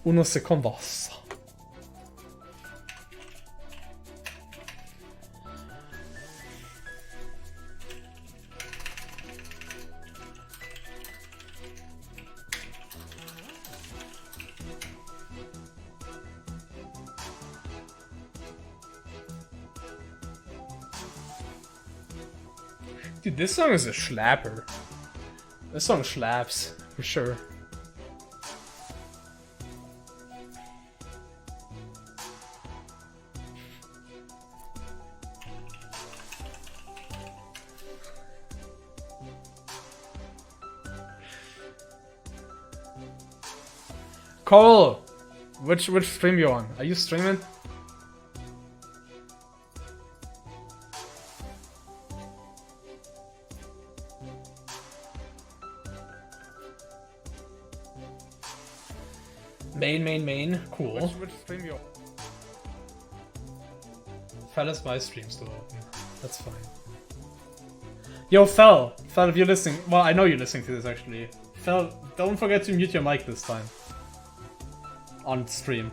Unos segundos. Dude, this song is a slapper. This song slaps, for sure. Cole! Which stream you on? Are you streaming? Main. Cool. Which stream you on? Fellas, my stream's still open. That's fine. Yo, Fel, if you're listening, well, I know you're listening to this actually. Fel, don't forget to mute your mic this time. On stream.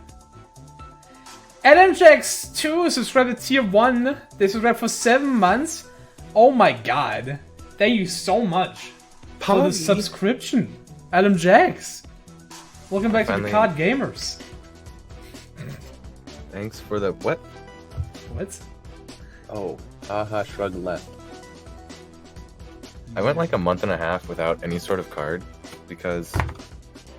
LMJX2 subscribed to tier 1. They subscribed for 7 months. Oh my god. Thank you so much for the subscription. LMJX. Welcome back to the Card Gamers. Thanks for the what? What? Oh, haha, shrug left. I went like a month and a half without any sort of card because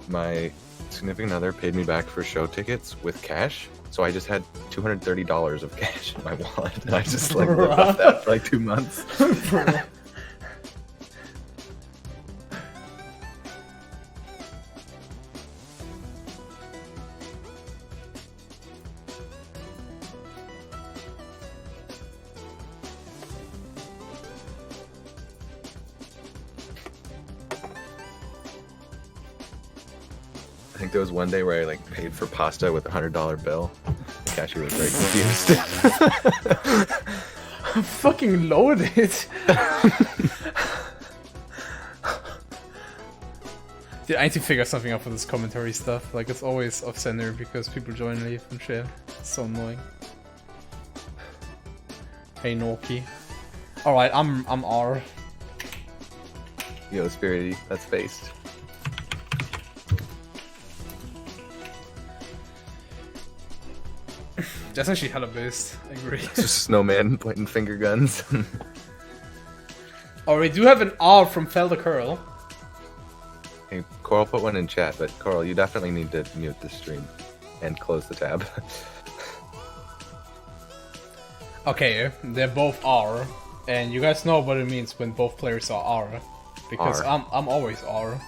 my significant other paid me back for show tickets with cash, so I just had $230 of cash in my wallet, and I just like lived off that for like 2 months. I think there was one day where I like paid for pasta with a $100 bill. The cashier was very confused. I'm fucking loaded. Dude, I need to figure something out for this commentary stuff. Like, it's always off center because people join and leave and shit. It's so annoying. Hey, Norky. Alright, I'm R. Yo, Spirity, that's based. That's actually hella based. I agree. It's just a snowman pointing finger guns. Oh, we do have an R from Fel the Curl. Hey, Coral put one in chat, but Coral, you definitely need to mute the stream and close the tab. Okay, they're both R, and you guys know what it means when both players are R, because R. I'm always R.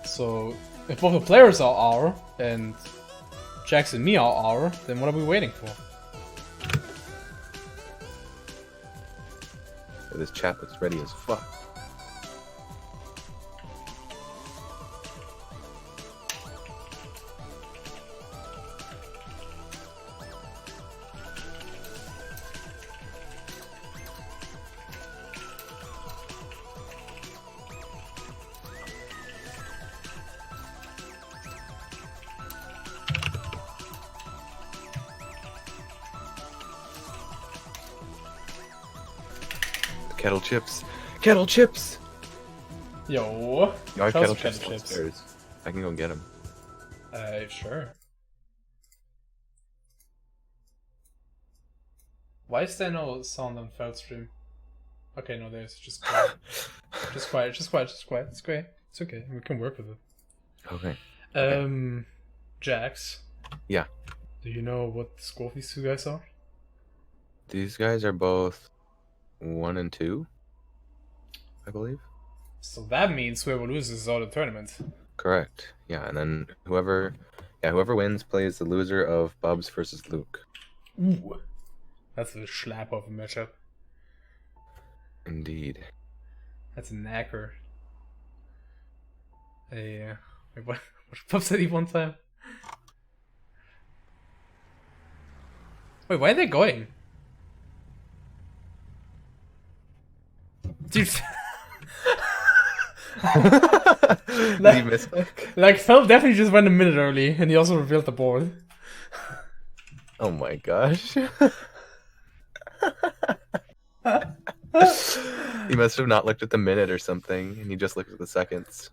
So if both the players are R and Jax and me are R, then what are we waiting for? This chat looks ready as fuck. Kettle chips. Kettle chips! Yo, You have show kettle some chips downstairs. I can go get them. Sure. Why is there no sound on Fel stream? Okay, no, there's just quiet. Just quiet. It's great. It's okay. We can work with it. Okay. Jax. Yeah. Do you know what score these two guys are? These guys are both 1 and 2, I believe. So that means whoever loses is out of the tournament. Correct. Yeah, and then whoever wins plays the loser of Bubs versus Luke. Ooh. That's a slap of a matchup. Indeed. That's a knacker. Wait, what Bubs said he one time? Wait, where are they going? Dude. Did he misclick? Like, Fel definitely just went a minute early, and he also revealed the board. Oh my gosh. He must have not looked at the minute or something, and he just looked at the seconds.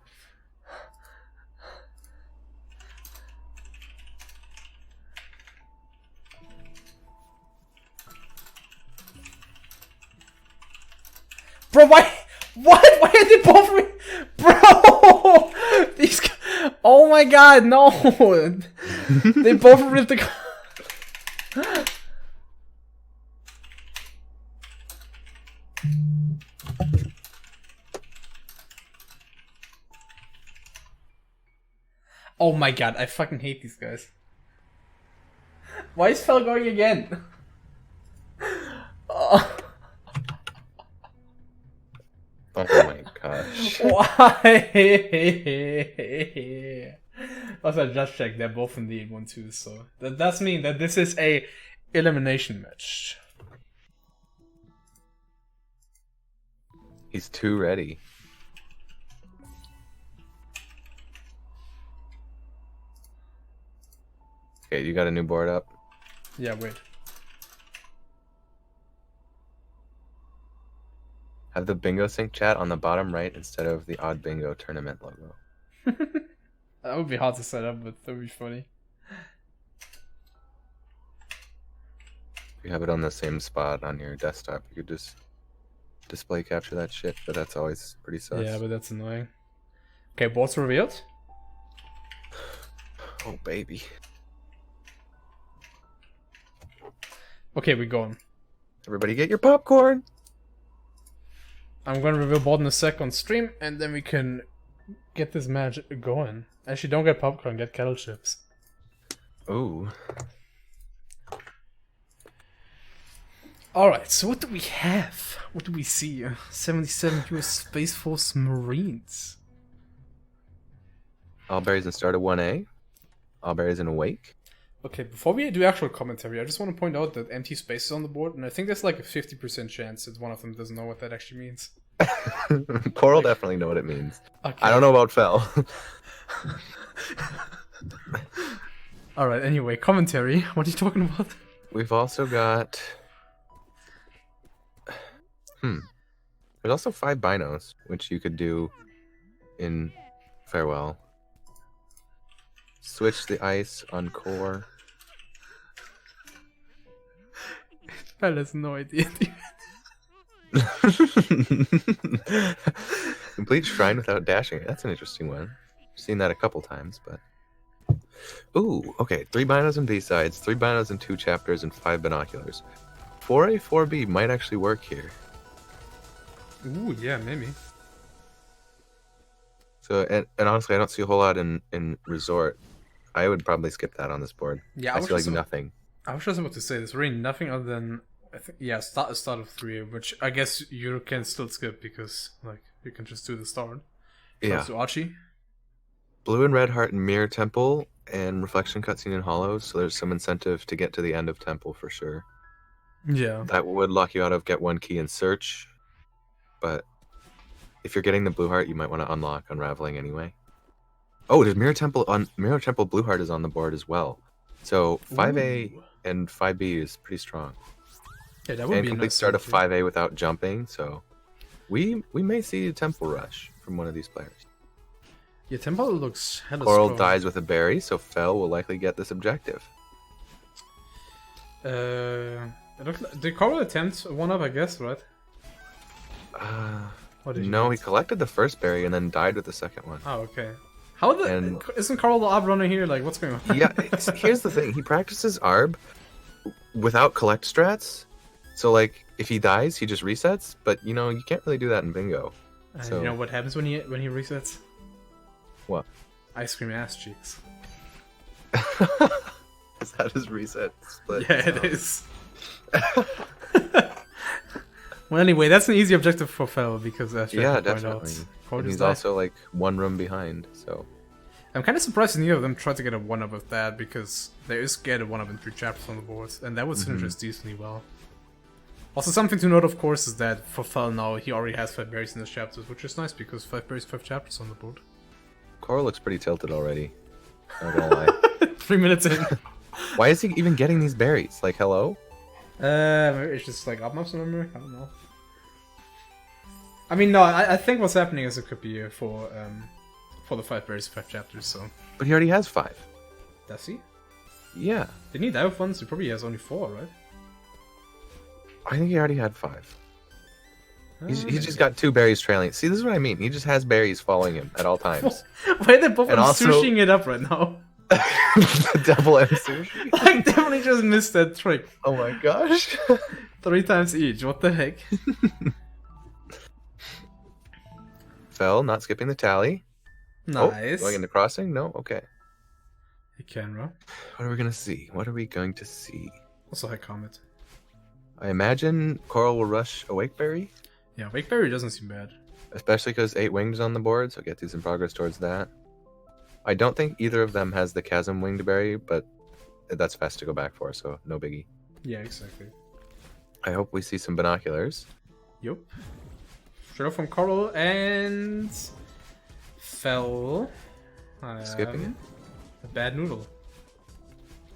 Bro, why? What? Why are they both? Bro, these. Oh my god, no! They both ripped the. Oh my god, I fucking hate these guys. Why is Fel going again? Oh. Oh my gosh. Why? Also, I just checked. They're both in the 1-2, so that does mean that this is a elimination match. He's too ready. Okay, you got a new board up? Yeah, wait. Have the bingo sync chat on the bottom right instead of the odd bingo tournament logo. That would be hard to set up, but that would be funny. If you have it on the same spot on your desktop, you could just display capture that shit, but that's always pretty sus. Yeah, but that's annoying. Okay, board's revealed. Oh, baby. Okay, we're going. Everybody get your popcorn! I'm gonna reveal board in a sec on stream, and then we can get this match going. Actually, don't get popcorn, get kettle chips. Ooh. Alright, so what do we have? What do we see? 77 US Space Force Marines. All berries and start at 1A. All berries and awake. Okay, before we do actual commentary, I just want to point out that empty space is on the board, and I think there's like a 50% chance that one of them doesn't know what that actually means. Coral definitely know what it means. Okay. I don't know about Fel. Alright, anyway, commentary. What are you talking about? We've also got... There's also 5 binos, which you could do in Farewell. Switch the ice on core. Fel has no idea. Complete shrine without dashing. That's an interesting one. Seen that a couple times, but... Ooh, okay. 3 binos and B-sides, 3 binos and 2 chapters, and 5 binoculars. 4A, 4B might actually work here. Ooh, yeah, maybe. So, and honestly, I don't see a whole lot in Resort. I would probably skip that on this board. Yeah, I see like nothing. I was just about to say, there's really nothing other than, I think, yeah, start of 3, which I guess you can still skip because, like, you can just do the start. Yeah. So Archie? Blue and Red Heart and Mirror Temple and Reflection Cutscene and Hollows, so there's some incentive to get to the end of Temple for sure. Yeah. That would lock you out of get 1 key and search, but if you're getting the Blue Heart, you might want to unlock Unraveling anyway. Oh, there's Mirror Temple Blue Heart is on the board as well. So 5A and 5B is pretty strong. Yeah, that would and be a complete nice start of 5A without jumping, so we may see a Temple Rush from one of these players. Yeah, Temple looks hella Coral strong. dies with a berry, so Fel will likely get this objective. It looks like, did Coral attempt one up, I guess, right? No, he collected the first berry and then died with the second one. Oh, okay. How isn't Coral the Arb runner here? Like, what's going on? Yeah, here's the thing. He practices Arb without collect strats. So, like, if he dies, he just resets. But, you know, you can't really do that in Bingo. So... You know what happens when he resets? What? Ice cream ass cheeks. Is that his reset split? Yeah, it is. Well, anyway, that's an easy objective for Fel because yeah, definitely. And he's also like 1 room behind, so I'm kind of surprised neither of them tried to get a 1-up with that because there is get a 1-up in 3 chapters on the board, and that would synergize decently well. Also, something to note, of course, is that for Fel now he already has 5 berries in his chapters, which is nice because 5 berries, 5 chapters on the board. Coral looks pretty tilted already. Not gonna lie. 3 minutes in. Why is he even getting these berries? Like, hello? Maybe it's just like up maps, remember? I don't know. I mean, no, I think what's happening is it could be for the 5 berries, 5 chapters, so. But he already has 5. Does he? Yeah. Didn't he die with one? So he probably has only 4, right? I think he already had 5. He's just got 2 berries trailing. See, this is what I mean. He just has berries following him at all times. Why are they both also... sushing it up right now? The double M sushi? I definitely just missed that trick. Oh my gosh. 3 times each, what the heck? Fell, not skipping the tally. Nice. Oh, going into crossing? No? Okay. Hey, camera. What are we gonna see? What are we going to see? Also, hi, Comet. I imagine Coral will rush Awakeberry. Yeah, Wakeberry doesn't seem bad. Especially because 8 winged on the board, so get these in progress towards that. I don't think either of them has the Chasm winged berry, but that's fast to go back for, so no biggie. Yeah, exactly. I hope we see some binoculars. Yup. Straight up from Coral and Fell. Skipping it. A bad noodle.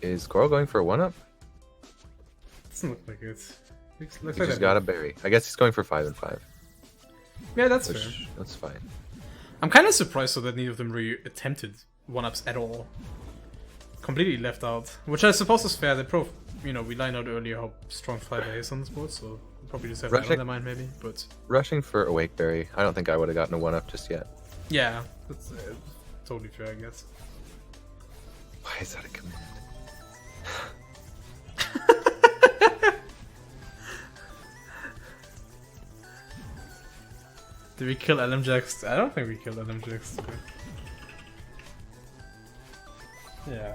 Is Coral going for a 1-up? Doesn't look like it. Looks He like just got a berry. I guess he's going for 5 and 5. Yeah, that's fair. That's fine. I'm kind of surprised though that neither of them really attempted 1-ups at all. Completely left out. Which I suppose is fair. They we lined out earlier how strong 5A is on this board, so probably just have that on their mind maybe. But rushing for Awakeberry, I don't think I would have gotten a 1-up just yet. Yeah, that's totally fair, I guess. Why is that a command? Did we kill LMJax? I don't think we killed LMJax. Yeah.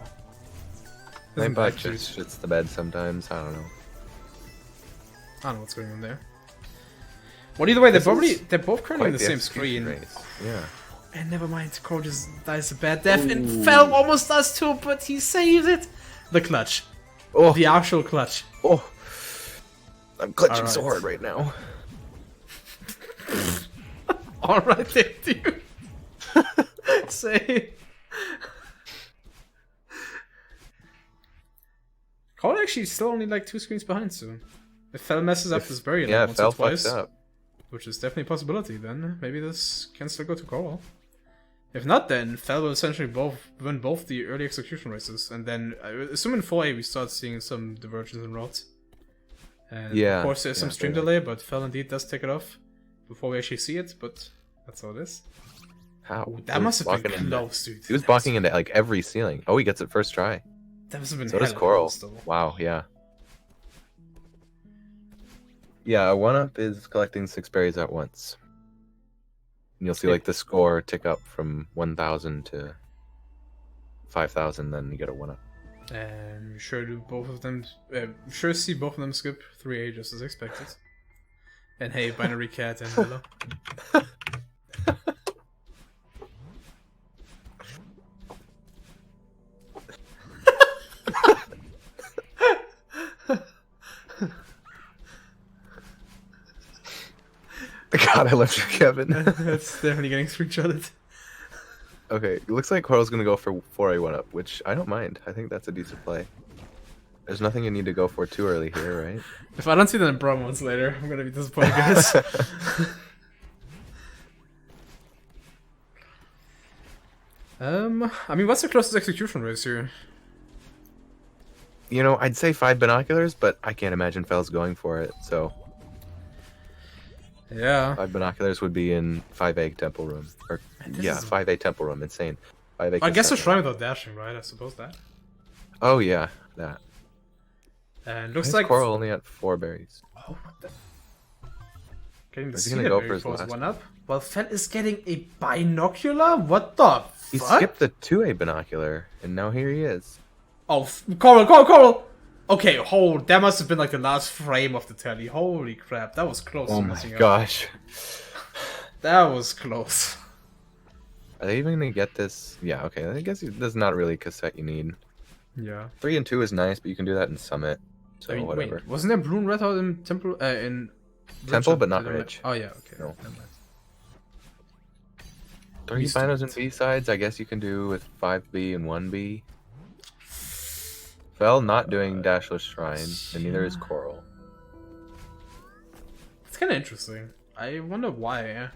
My butt just shits the bed sometimes. I don't know. I don't know what's going on there. Well, either way, they're both currently on the same screen. Race. Yeah. And never mind, Cole just dies a bad death and Fell almost does too, but he saved it. The clutch. Oh. The actual clutch. Oh. I'm clutching so hard right now. Alright there, dude. Say. Cole actually still only like 2 screens behind soon. If Fell messes up this berry like once or twice, up. Which is definitely a possibility, then maybe this can still go to Coral. If not, then Fell will essentially win both the early execution races, and then assuming 4A we start seeing some divergence in routes. And of course there's some stream delay, but Fell indeed does take it off before we actually see it, but that's how it is. How? Ooh, that must have been close, dude. He was blocking into like every ceiling. Oh, he gets it first try. That must have been so does Coral. Wow, yeah. Yeah, a 1-up is collecting 6 berries at once. And you'll see like the score tick up from 1,000 to 5,000, then you get a 1-up. And we sure do both of them. Sure see both of them skip 3A just as expected. And hey, Binary Cat and Willow. God, I love you, Kevin. That's definitely getting screenshotted. Okay, it looks like Coral's gonna go for 4A 1-up, which I don't mind. I think that's a decent play. There's nothing you need to go for too early here, right? If I don't see that in Bro months later, I'm gonna be disappointed, guys. I mean, what's the closest execution race here? You know, I'd say 5 binoculars, but I can't imagine Fell's going for it, so... Yeah. 5 binoculars would be in 5A Temple Room. Or, yeah, 5A Temple Room, insane. 5A I guess a shrine without dashing, right? I suppose that. Oh, yeah, that. And looks like Coral only had 4 berries. Oh, what the? Getting the Is he gonna go for his last 1-up? Well, Fell is getting a binocular? What the He fuck? skipped the 2A binocular, and now here he is. Oh, Coral! Okay, hold. That must have been like the last frame of the tally. Holy crap, that was close. Oh my gosh. That was close. Are they even gonna get this? Yeah, okay. I guess there's not really a cassette you need. Yeah. 3 and 2 is nice, but you can do that in Summit. So whatever. Wait, wasn't there Blue and Red Hot in Temple? In Temple, but not Ridge. Oh yeah, okay. No. 3 binos and B-sides, I guess you can do with 5B and 1B. Fel not doing Dashless Shrine, and neither is Coral. It's kind of interesting. I wonder why.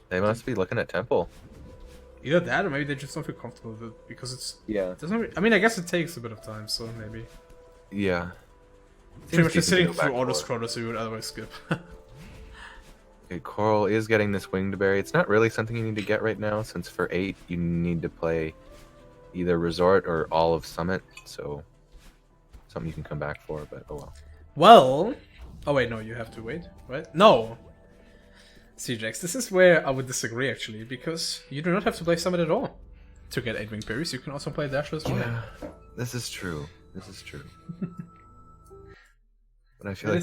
They must be looking at Temple. Either that, or maybe they just don't feel comfortable with it because it's. Yeah. It doesn't. I mean, I guess it takes a bit of time, so maybe. Yeah. Pretty much just sitting through auto scrollers you would otherwise skip. Okay, Coral is getting this winged berry. It's not really something you need to get right now, since for 8 you need to play either Resort or all of Summit, so something you can come back for, but oh well. Well, oh wait, no, you have to wait, right? No! CJX, this is where I would disagree actually, because you do not have to play Summit at all to get 8 winged berries. You can also play Dashless Shrine. Yeah, this is true. This is true. But I feel like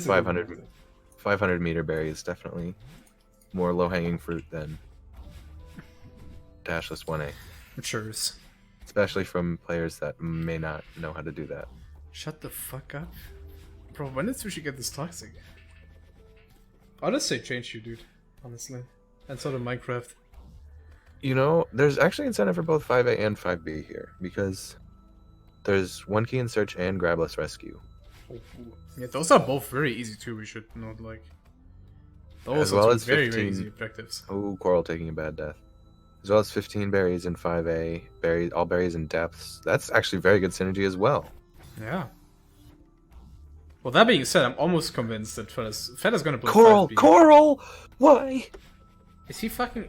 500 meter berry is definitely more low-hanging fruit than Dashless 1A. Matures. Especially from players that may not know how to do that. Shut the fuck up. Bro, when did Sushi get this toxic? I'll just say change you, dude. Honestly. And so did Minecraft. You know, there's actually incentive for both 5A and 5B here, because there's 1 key in search and grabless rescue. Yeah, those are both very easy too, we should note, like. Those as well are as very, 15... very easy objectives. Oh, Coral taking a bad death. As well as 15 berries in 5A, all berries in depths. That's actually very good synergy as well. Yeah. Well, that being said, I'm almost convinced that Fella's gonna play Coral! 5B. Coral! Why? Is he fucking...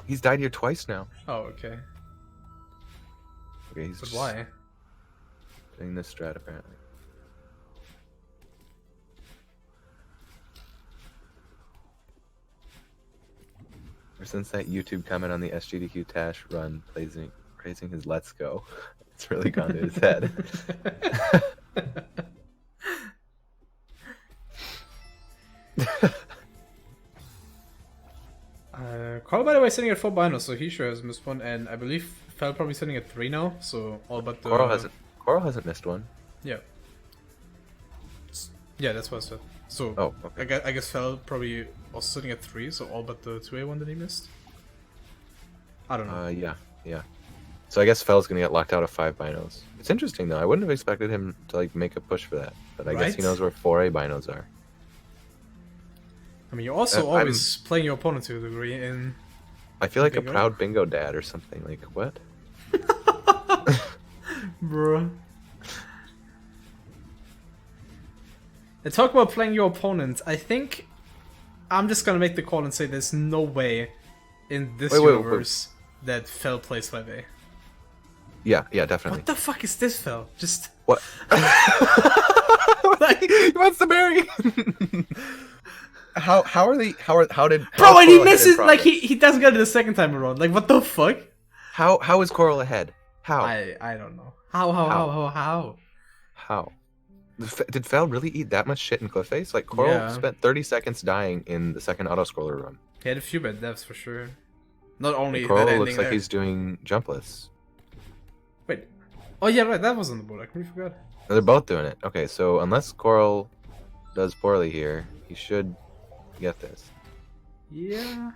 He's died here twice now. Oh, okay. Okay, he's But just why? doing this strat apparently. Or since that YouTube comment on the SGDQ Tash run praising his Let's Go, it's really gone to his head. Carl, by the way, sitting at 4 binos, so he sure has missed one, and I believe Fel probably sitting at 3 now, so all but the... Coral hasn't missed one. Yeah. Yeah, that's what I said. So, oh, okay. I guess Fel probably also sitting at 3, so all but the 2A one that he missed. I don't know. Yeah. So I guess Fel's gonna get locked out of 5 binos. It's interesting though. I wouldn't have expected him to like make a push for that, but I guess he knows where 4A binos are. I mean, you're also always playing your opponent to a degree in... I feel like bingo? A proud bingo dad or something. Like, what? Bruh. And talk about playing your opponent. I think I'm just gonna make the call and say there's no way in this universe that Fel plays 5A. Yeah, definitely. What the fuck is this, Fel? Just... What? Like, he wants the berry! How did... Bro, and he misses, like, he doesn't get it the second time around. Like, what the fuck? How is Coral ahead? How? I don't know. How? Did Fel really eat that much shit in Cliffface? Like, Coral spent 30 seconds dying in the second auto-scroller run. He had a few bad deaths, for sure. Not only Coral that looks like he's doing jumpless. Wait. Oh, yeah, right, that was on the board. I completely forgot. No, they're both doing it. Okay, so unless Coral does poorly here, he should get this. Yeah.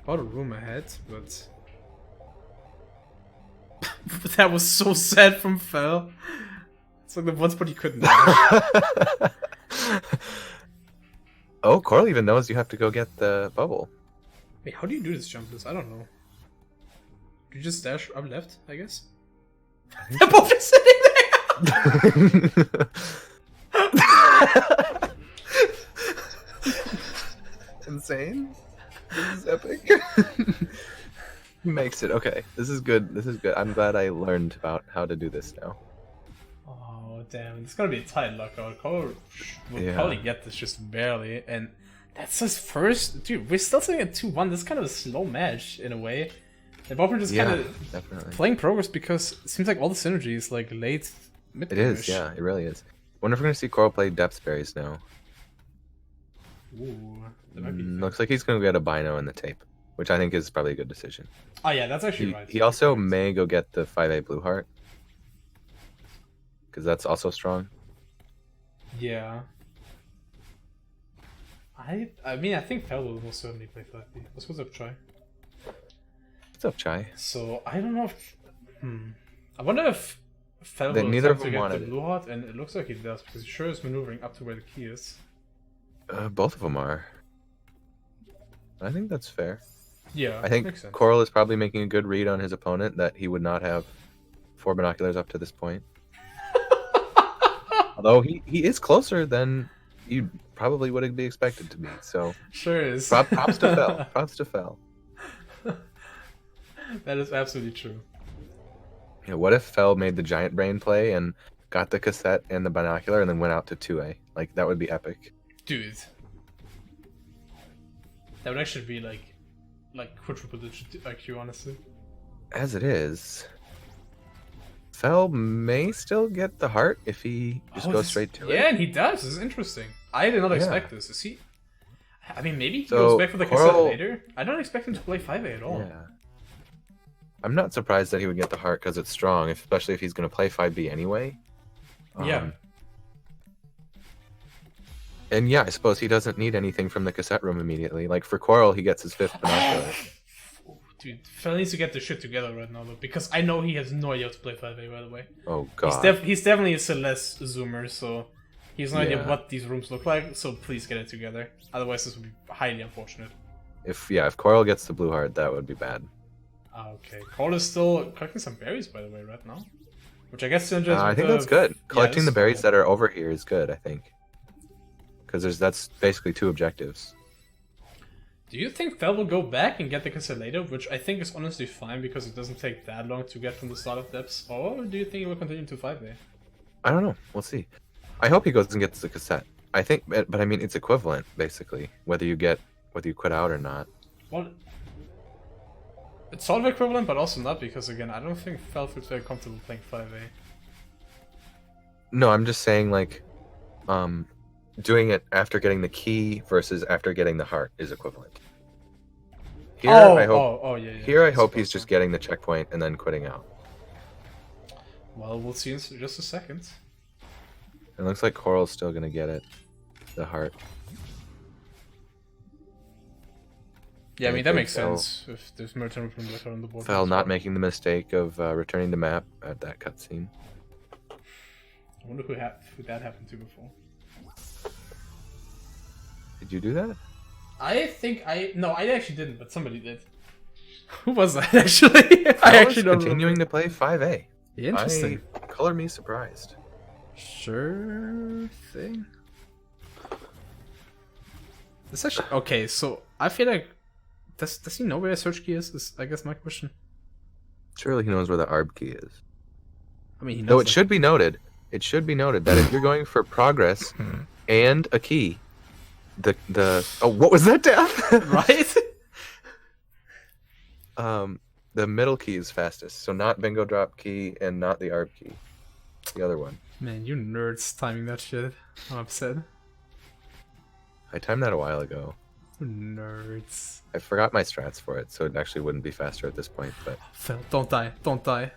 A lot of room ahead, but... That was so sad from Fel. It's like the one spot he couldn't dash. Oh, Coral even knows you have to go get the bubble. Wait, how do you do this jumpless? I don't know. Do you just dash up left, I guess? They're both just sitting there! Insane. This is epic. Makes it okay. This is good. This is good. I'm glad I learned about how to do this now. Oh damn! It's gonna be a tight lockout. Cole will probably get this just barely, and that's his first. Dude, we're still sitting at 2-1. This is kind of a slow match in a way. The both are just kind of playing progress because it seems like all the synergy is like late mid. It is, yeah, it really is. Wonder if we're gonna see Coral play depth berries now. Ooh, that might be looks like he's gonna get a bino in the tape, which I think is probably a good decision. Oh yeah, that's actually right. He also may go get the 5A blue heart, because that's also strong. Yeah. I mean, I think Fel will most certainly play 5B. Let's go up try. up, Chai. So I don't know if. I wonder if Fel will Neither of attempt to them get the wanted it. blue heart, and it looks like he does because he sure is maneuvering up to where the key is. Both of them are. I think that's fair. Yeah, I think makes sense. Coral is probably making a good read on his opponent that he would not have 4 binoculars up to this point. Although he is closer than you probably would be expected to be. So Sure is. props to Fel. Props to Fel. That is absolutely true. Yeah, what if Fel made the giant brain play and got the cassette and the binocular and then went out to 2A? Like, that would be epic. Dude. That would actually be like quadruple digit IQ, honestly. As it is, Fel may still get the heart if he just goes straight to it. Yeah, and he does. This is interesting. I did not expect this. Is he? I mean, maybe he So, goes back for the cassette Coral- later. I don't expect him to play 5A at all. Yeah. I'm not surprised that he would get the heart because it's strong, especially if he's going to play 5B anyway. Yeah. And yeah, I suppose he doesn't need anything from the cassette room immediately. Like for Coral, he gets his 5th binocular. Dude, Fel needs to get the shit together right now, though, because I know he has no idea how to play 5A, by the way. Oh, God. He's definitely a Celeste zoomer, so he has no idea Yeah. what these rooms look like, so please get it together. Otherwise, this would be highly unfortunate. If Coral gets the blue heart, that would be bad. Okay, Cole is still collecting some berries, by the way, right now. Which I guess synergizes I with think the- that's good. Collecting Yes. the berries that are over here is good, I think. Because that's basically 2 objectives. Do you think Fel will go back and get the cassette later, which I think is honestly fine because it doesn't take that long to get from the start of depths, or do you think he will continue to 5A? I don't know. We'll see. I hope he goes and gets the cassette. I think, but I mean, it's equivalent, basically, whether you quit out or not. Well, it's sort of equivalent, but also not, because again, I don't think Fel feels very comfortable playing 5A. No, I'm just saying, like, doing it after getting the key versus after getting the heart is equivalent. Here, I hope. Yeah. Here, I hope he's just getting the checkpoint and then quitting out. Well, we'll see in just a second. It looks like Coral's still gonna get it, the heart. Yeah, I mean, I that think makes Fel- sense if there's Merton from Lockout on the board. Fel not making the mistake of returning the map at that cutscene. I wonder who that happened to before. Did you do that? No, I actually didn't, but somebody did. Who was that actually? I actually don't continuing to play 5A. Interesting. Color me surprised. Sure thing. This actually okay. So I feel like does he know where a search key is? Is I guess my question. Surely he knows where the ARB key is. I mean, he knows. Though it should be noted. It should be noted that if you're going for progress and a key, what was that, Death? right. The middle key is fastest, so not bingo drop key and not the ARB key. The other one. Man, you nerds timing that shit. I'm upset. I timed that a while ago. You nerds. I forgot my strats for it, so it actually wouldn't be faster at this point. But Fel, don't die. Don't die.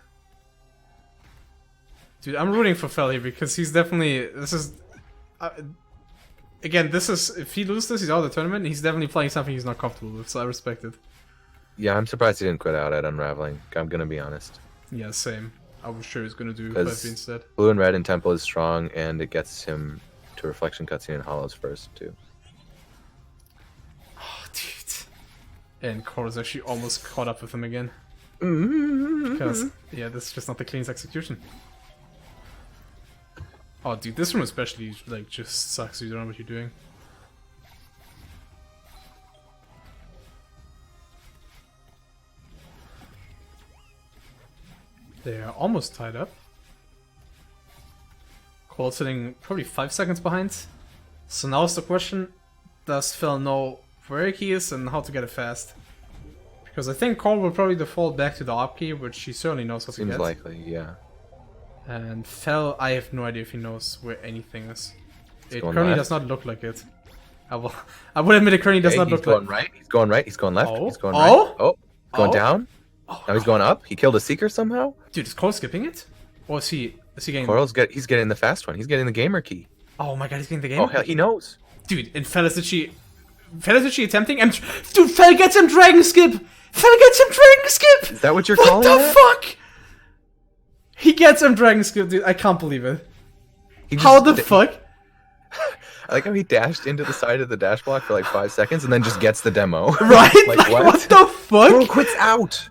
Dude, I'm rooting for Fel here because he's definitely. This is. Again, this is. If he loses this, he's out of the tournament. He's definitely playing something he's not comfortable with, so I respect it. yeah, I'm surprised he didn't quit out at Unraveling. I'm gonna be honest. Yeah, same. I was sure he's gonna do 'Cause 5B instead. Blue and red in Temple is strong, and it gets him to Reflection cutscene and Hollows first too. Oh, dude. And Korra's actually almost caught up with him again. Mm-hmm. Because, yeah, this is just not the cleanest execution. Oh, dude, this room especially, like, just sucks. You don't know what you're doing. They are almost tied up. Cole's sitting probably 5 seconds behind. So now is the question, does Phil know where he is and how to get it fast? Because I think Cole will probably default back to the op key, which he certainly knows how to Seems get. likely, yeah. And Fel, I have no idea if he knows where anything is. It going currently left. does not look like it. I will admit it currently does not look he's going like. right. He's going right. He's going left. Oh. He's going Oh. right. Oh, going Oh. down. Oh, Now he's going up. He killed a Seeker somehow. dude, is Cole skipping it? Or is he getting? He's getting the fast one. He's getting the gamer key. Oh my god, he's getting the game. Oh hell, he knows. Dude, and Fel is literally attempting, and dude, Fel gets him dragon skip. Fel gets him Dragon Skip! Is that what you're What calling the that? fuck? He gets him Dragon Skip, dude. I can't believe it. He just How the fuck? I like how he dashed into the side of the dash block for like 5 seconds and then just gets the demo. Right? Like, Like, what? what the fuck? Bro quits out.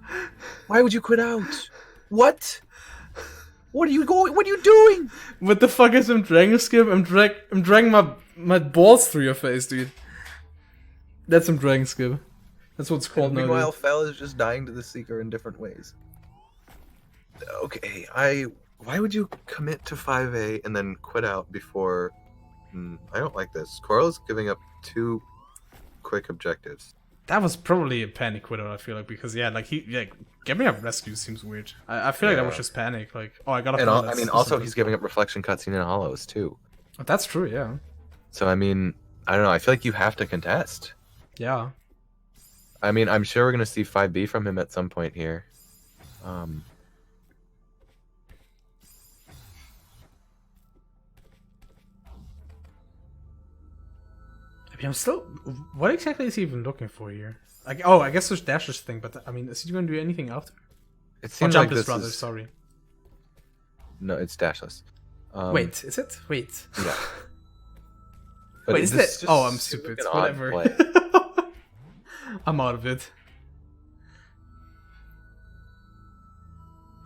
Why would you quit out? What? What are you doing? What the fuck is him Dragon Skip? I'm dragging my balls through your face, dude. That's some Dragon Skip. That's what it's called now. Meanwhile, Fel is just dying to the Seeker in different ways. Okay, why would you commit to 5A and then quit out before... I don't like this. Coral is giving up 2 quick objectives. That was probably a panic quitter, I feel like, because getting up rescue seems weird. I feel like that was just panic, like, oh, I gotta. And also he's giving up reflection cutscene and hollows too. That's true, yeah. So I mean, I don't know. I feel like you have to contest. Yeah. I mean, I'm sure we're gonna see 5B from him at some point here. I mean, I'm still. What exactly is he even looking for here? Like, oh, I guess there's Dasher's thing, but I mean, is he going to do anything after? It seems Jump like his this brother. is... Sorry. No, it's dashless. Wait, is it? Wait. Yeah. But Wait, is that? just Oh, I'm seems stupid. like an odd Whatever. play. I'm out of it.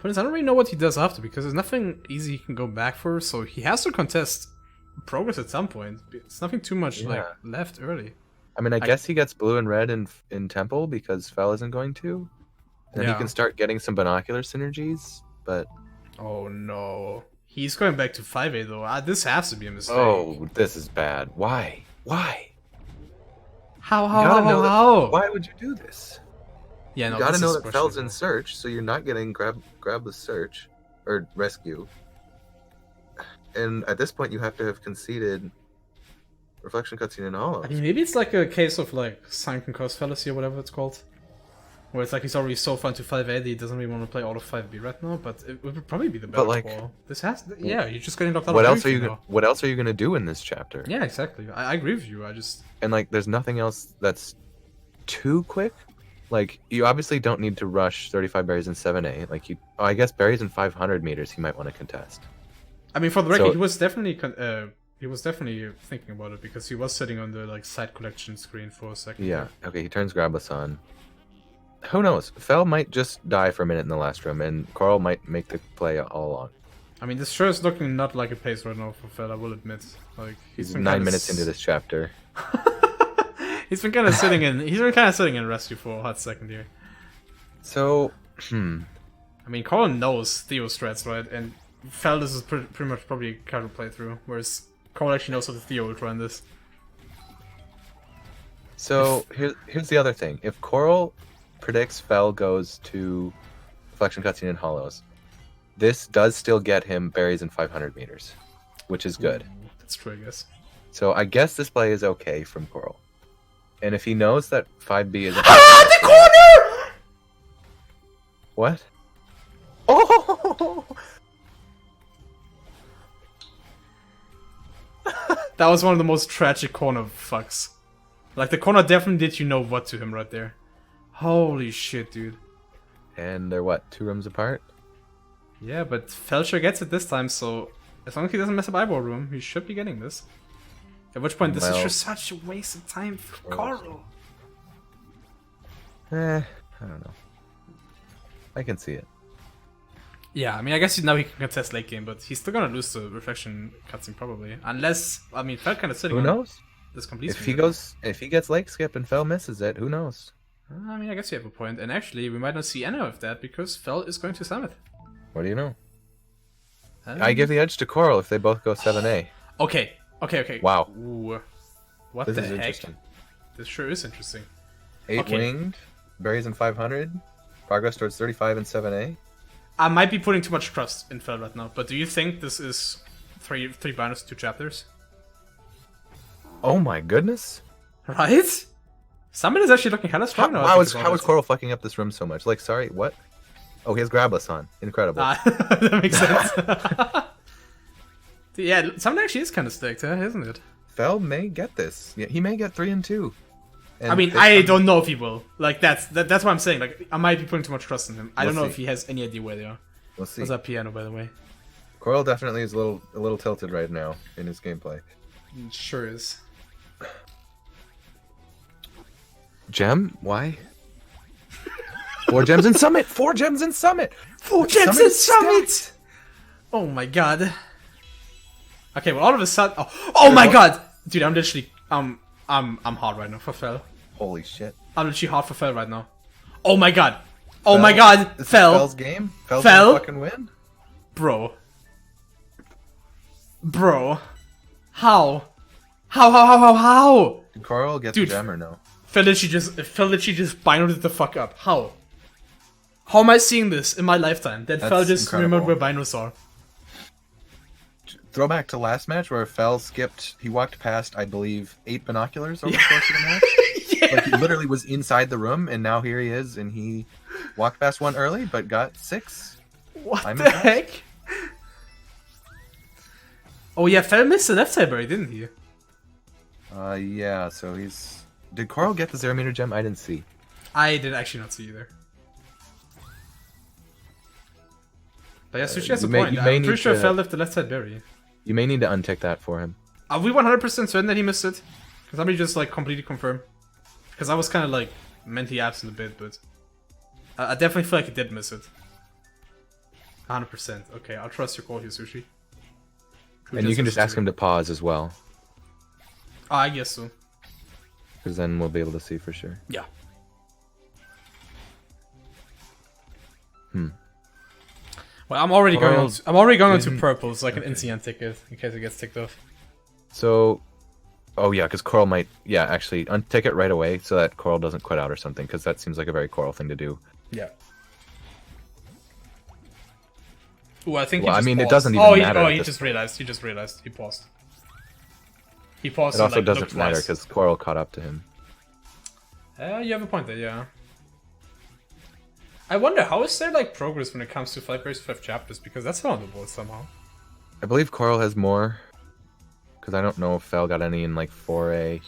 But I don't really know what he does after because there's nothing easy he can go back for, so he has to contest progress at some point. It's nothing too much like left early. I mean, I guess he gets blue and red in Temple because Fel isn't going to. And he can start getting some binocular synergies, but... Oh no. He's going back to 5A though. This has to be a mistake. Oh, this is bad. Why? Why? How? Why would you do this? Yeah, no, you gotta know that Fel's in search, so you're not getting grab the search or rescue. And at this point, you have to have conceded reflection cutscene and hollows. I mean, maybe it's like a case of like sunken cost fallacy or whatever it's called, where it's like he's already so far into 5A that he doesn't really want to play all of 5B right now. But it would probably be the better call. This has, you're just getting knocked out. What else are you gonna do in this chapter? Yeah, exactly. I agree with you. And like, there's nothing else that's too quick. Like, you obviously don't need to rush 35 berries in 7A. Like, I guess berries in 500 meters he might want to contest. I mean, for the record, he was definitely thinking about it because he was sitting on the like side collection screen for a second. Yeah. Okay. He turns Grabless on. Who knows? Fel might just die for a minute in the last room, and Coral might make the play all along. I mean, this sure is looking not like a pace right now for Fel. I will admit. Like he's 9 minutes into this chapter. He's been kind of sitting in. He's been kind of sitting in rescue for a hot second here. So, I mean, Coral knows Theo's strats, right? And Fel, this is pretty much probably a casual playthrough, whereas Coral actually knows how the Theo will try this. So here's the other thing: if Coral predicts Fel goes to reflection cutscene and hollows, this does still get him berries in 500 meters, which is good. Ooh, that's true, I guess. So I guess this play is okay from Coral. And if he knows that 5B is... Ah, the corner! What? Oh! That was one of the most tragic corner fucks. Like, the corner definitely did what to him right there. Holy shit, dude. And they're what, 2 rooms apart? Yeah, but Felcher gets it this time, so as long as he doesn't mess up Eyeball Room, he should be getting this. At which point, this is just such a waste of time for Coral. I don't know. I can see it. Yeah, I mean, I guess now he can contest late game, but he's still gonna lose the reflection cutscene probably. Unless, I mean, Fel kind of sitting. Who knows? This complete. If he gets lake skip and Fel misses it, who knows? I mean, I guess you have a point. And actually, we might not see any of that because Fel is going to Summit. What do you know? I give the edge to Coral if they both go 7A. Okay. Wow. Ooh. What this the is heck? Interesting. This sure is interesting. 8 winged, berries in 500, progress towards 35 in 7A. I might be putting too much trust in Fel right now, but do you think this is three binders, 2 chapters? Oh my goodness! Right? Summit is actually looking hella strong now. How is Coral fucking up this room so much? Like, sorry, what? Oh, he has Grabless on. Incredible. That makes sense. Yeah, Summit actually is kind of stacked, isn't it? Fel may get this. Yeah, he may get 3 and 2. I mean, I don't know if he will. Like, that's what I'm saying. Like, I might be putting too much trust in him. I don't know if he has any idea where they are. We'll see. What's that piano, by the way? Coral definitely is a little tilted right now in his gameplay. It sure is. Gem? Why? 4 gems in Summit! 4 gems in Summit! 4 gems in Summit! Oh my god. Okay, well, all of a sudden... Oh my god! Dude, I'm literally... I'm hard right now for Fel. Holy shit. I'm literally hard for Fel right now. Oh my god! Oh my god! This Fel! is Fel's game? Fel's gonna fucking win? Bro. How? How? Did Coral get the gem or no? Fel literally just binoed the fuck up. How? How am I seeing this in my lifetime? That Fel just remembered where binos are. Throwback to last match where Fel skipped, he walked past, I believe, 8 binoculars over the course of the match. Yeah. Like, he literally was inside the room, and now here he is, and he walked past 1 early, but got 6. What the heck? Oh yeah, Fel missed the left side berry, didn't he? Yeah, so he's... Did Coral get the 0 meter gem? I didn't see. I did actually not see either. But yeah, Sushi has a point. I'm pretty sure Fel left the left side berry. You may need to untick that for him. Are we 100% certain that he missed it? Can somebody just like completely confirm? Because I was kind of like mentally absent a bit, but I definitely feel like he did miss it. 100%. Okay, I'll trust your call here, Sushi. And you can just ask him to pause as well. Oh, I guess so. Because then we'll be able to see for sure. Yeah. Well, I'm already going on to purple, so I can instantly untick it in case it gets ticked off. So, oh yeah, because Coral might, yeah, actually untick it right away so that Coral doesn't quit out or something, because that seems like a very Coral thing to do. Yeah. Ooh, I think. Well, he just I mean, paused. it doesn't even matter. Oh, he just realized. He just realized. He paused. He paused. It also like, doesn't matter because Coral caught up to him. You have a point there, yeah. I wonder, how is there like progress when it comes to Flightberry's 5 chapters? Because that's not on the board somehow. I believe Coral has more. Because I don't know if Fel got any in like 4A.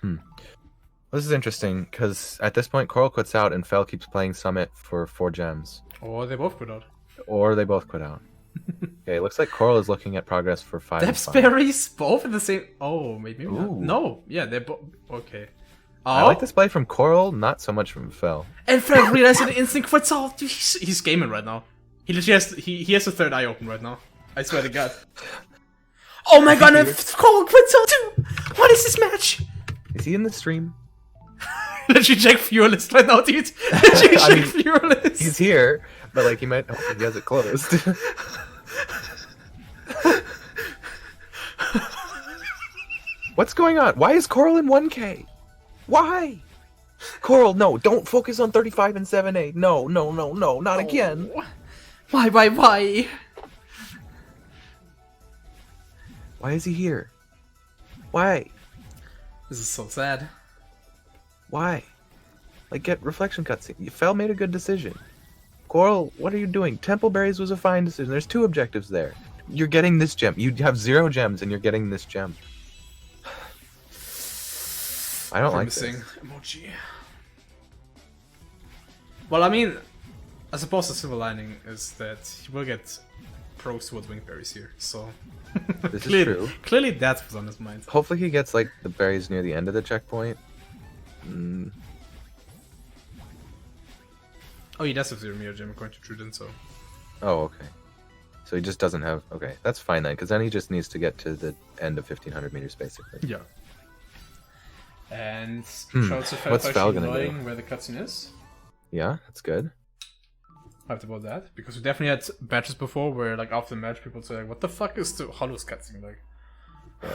This is interesting because at this point Coral quits out and Fel keeps playing Summit for 4 gems. Or they both quit out. Or they both quit out. Okay, looks like Coral is looking at progress for 5. Depthsberries both in the same. Oh, maybe not. No, yeah, they're both. Okay. Oh. I like this play from Coral, not so much from Fel. And Fel realized an instant quits out. Dude, he's gaming right now. He literally has he has the 3rd eye open right now. I swear to God. Oh my God! And Coral quits out too. What is this match? Is he in the stream? Literally check viewer list right now, dude. Literally check viewer list. He's here, but like he has it closed. What's going on? Why is Coral in 1K? Why? Coral, no, don't focus on 35 and 7A. No, not again. Why? Why is he here? Why? This is so sad. Why? Like, get reflection cutscene. Fel made a good decision. Coral, what are you doing? Temple Berries was a fine decision. There's 2 objectives there. You're getting this gem. You have 0 gems and you're getting this gem. I don't like this. Emoji. Well, I mean, I suppose the silver lining is that he will get pros towards wing berries here, so... This is true. Clearly that's what's on his mind. Hopefully he gets, like, the berries near the end of the checkpoint. Oh, he does have 0 meter gem according to Truden, so... Oh, okay. So he just doesn't have... Okay, that's fine then, because then he just needs to get to the end of 1500 meters, basically. Yeah. And What's Fel gonna do? Where the cutscene is. Yeah, that's good. Hyped about that, because we definitely had matches before where, like, after the match, people say, like, what the fuck is the Hollows cutscene like? Yeah.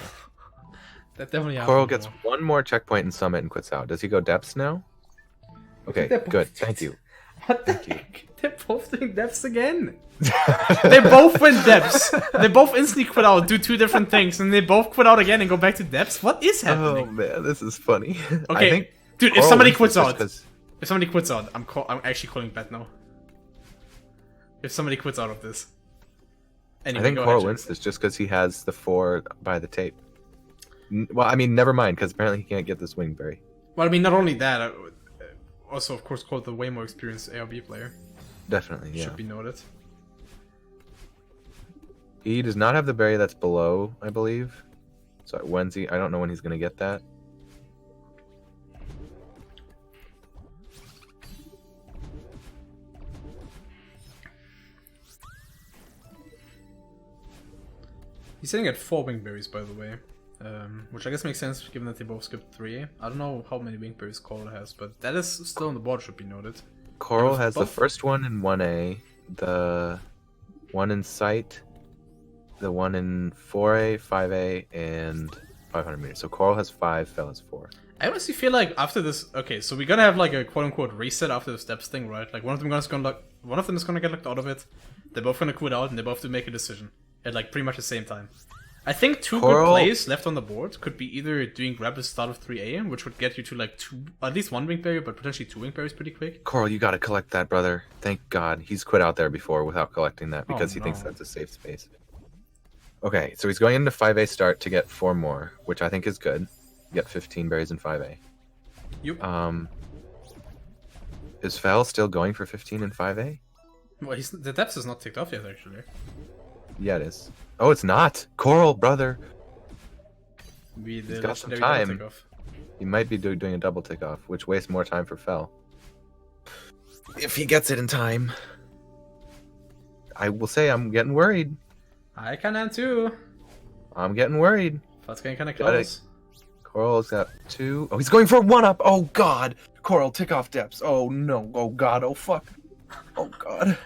That definitely happened. Coral gets 1 more checkpoint in Summit and quits out. Does he go depths now? Okay, good. Thank you. What the heck? They're both doing depths again. They both went depths. They both instantly quit out, do 2 different things, and they both quit out again and go back to depths. What is happening? Oh man, this is funny. Okay, dude, if somebody quits out, I'm actually calling bet now. If somebody quits out of this, anyway, I think Coral wins this just because he has the 4 by the tape. Well, I mean, never mind, because apparently he can't get this wingberry. Well, I mean, not only that, also, of course, called the way more experienced ARB player. Definitely, yeah. Should be noted. He does not have the berry that's below, I believe. So when's he? I don't know when he's going to get that. He's sitting at 4 wingberries, by the way. Which I guess makes sense given that they both skipped 3. I don't know how many wingberries Coral has, but that is still on the board, should be noted. Coral has the first one in 1A, the one in sight, the one in 4A, 5A, and 500 meters. So Coral has 5, Fel has 4. I honestly feel like after this, okay, so we're gonna have like a quote-unquote reset after the steps thing, right? Like one of them is gonna get locked out of it. They're both gonna quit out, and they both have to make a decision at like pretty much the same time. I think two good plays left on the board could be either doing grab the start of 3A, which would get you to like at least 1 wingberry, but potentially 2 wingberries pretty quick. Coral, you gotta collect that, brother. Thank God. He's quit out there before without collecting that because he thinks that's a safe space. Okay, so he's going into 5A start to get 4 more, which I think is good. You get 15 berries in 5A. Yep. Is Fel still going for 15 in 5A? Well, the depth is not ticked off yet, actually. Yeah, it is. Oh, it's not! Coral, brother! He's got some time. He might be doing a double tick off, which wastes more time for Fel. If he gets it in time. I will say I'm getting worried. I can am too. I'm getting worried. That's getting kind of close. Coral's got 2. Oh, he's going for 1-up! Oh, God! Coral, tick off depths. Oh, no. Oh, God. Oh, fuck. Oh, God.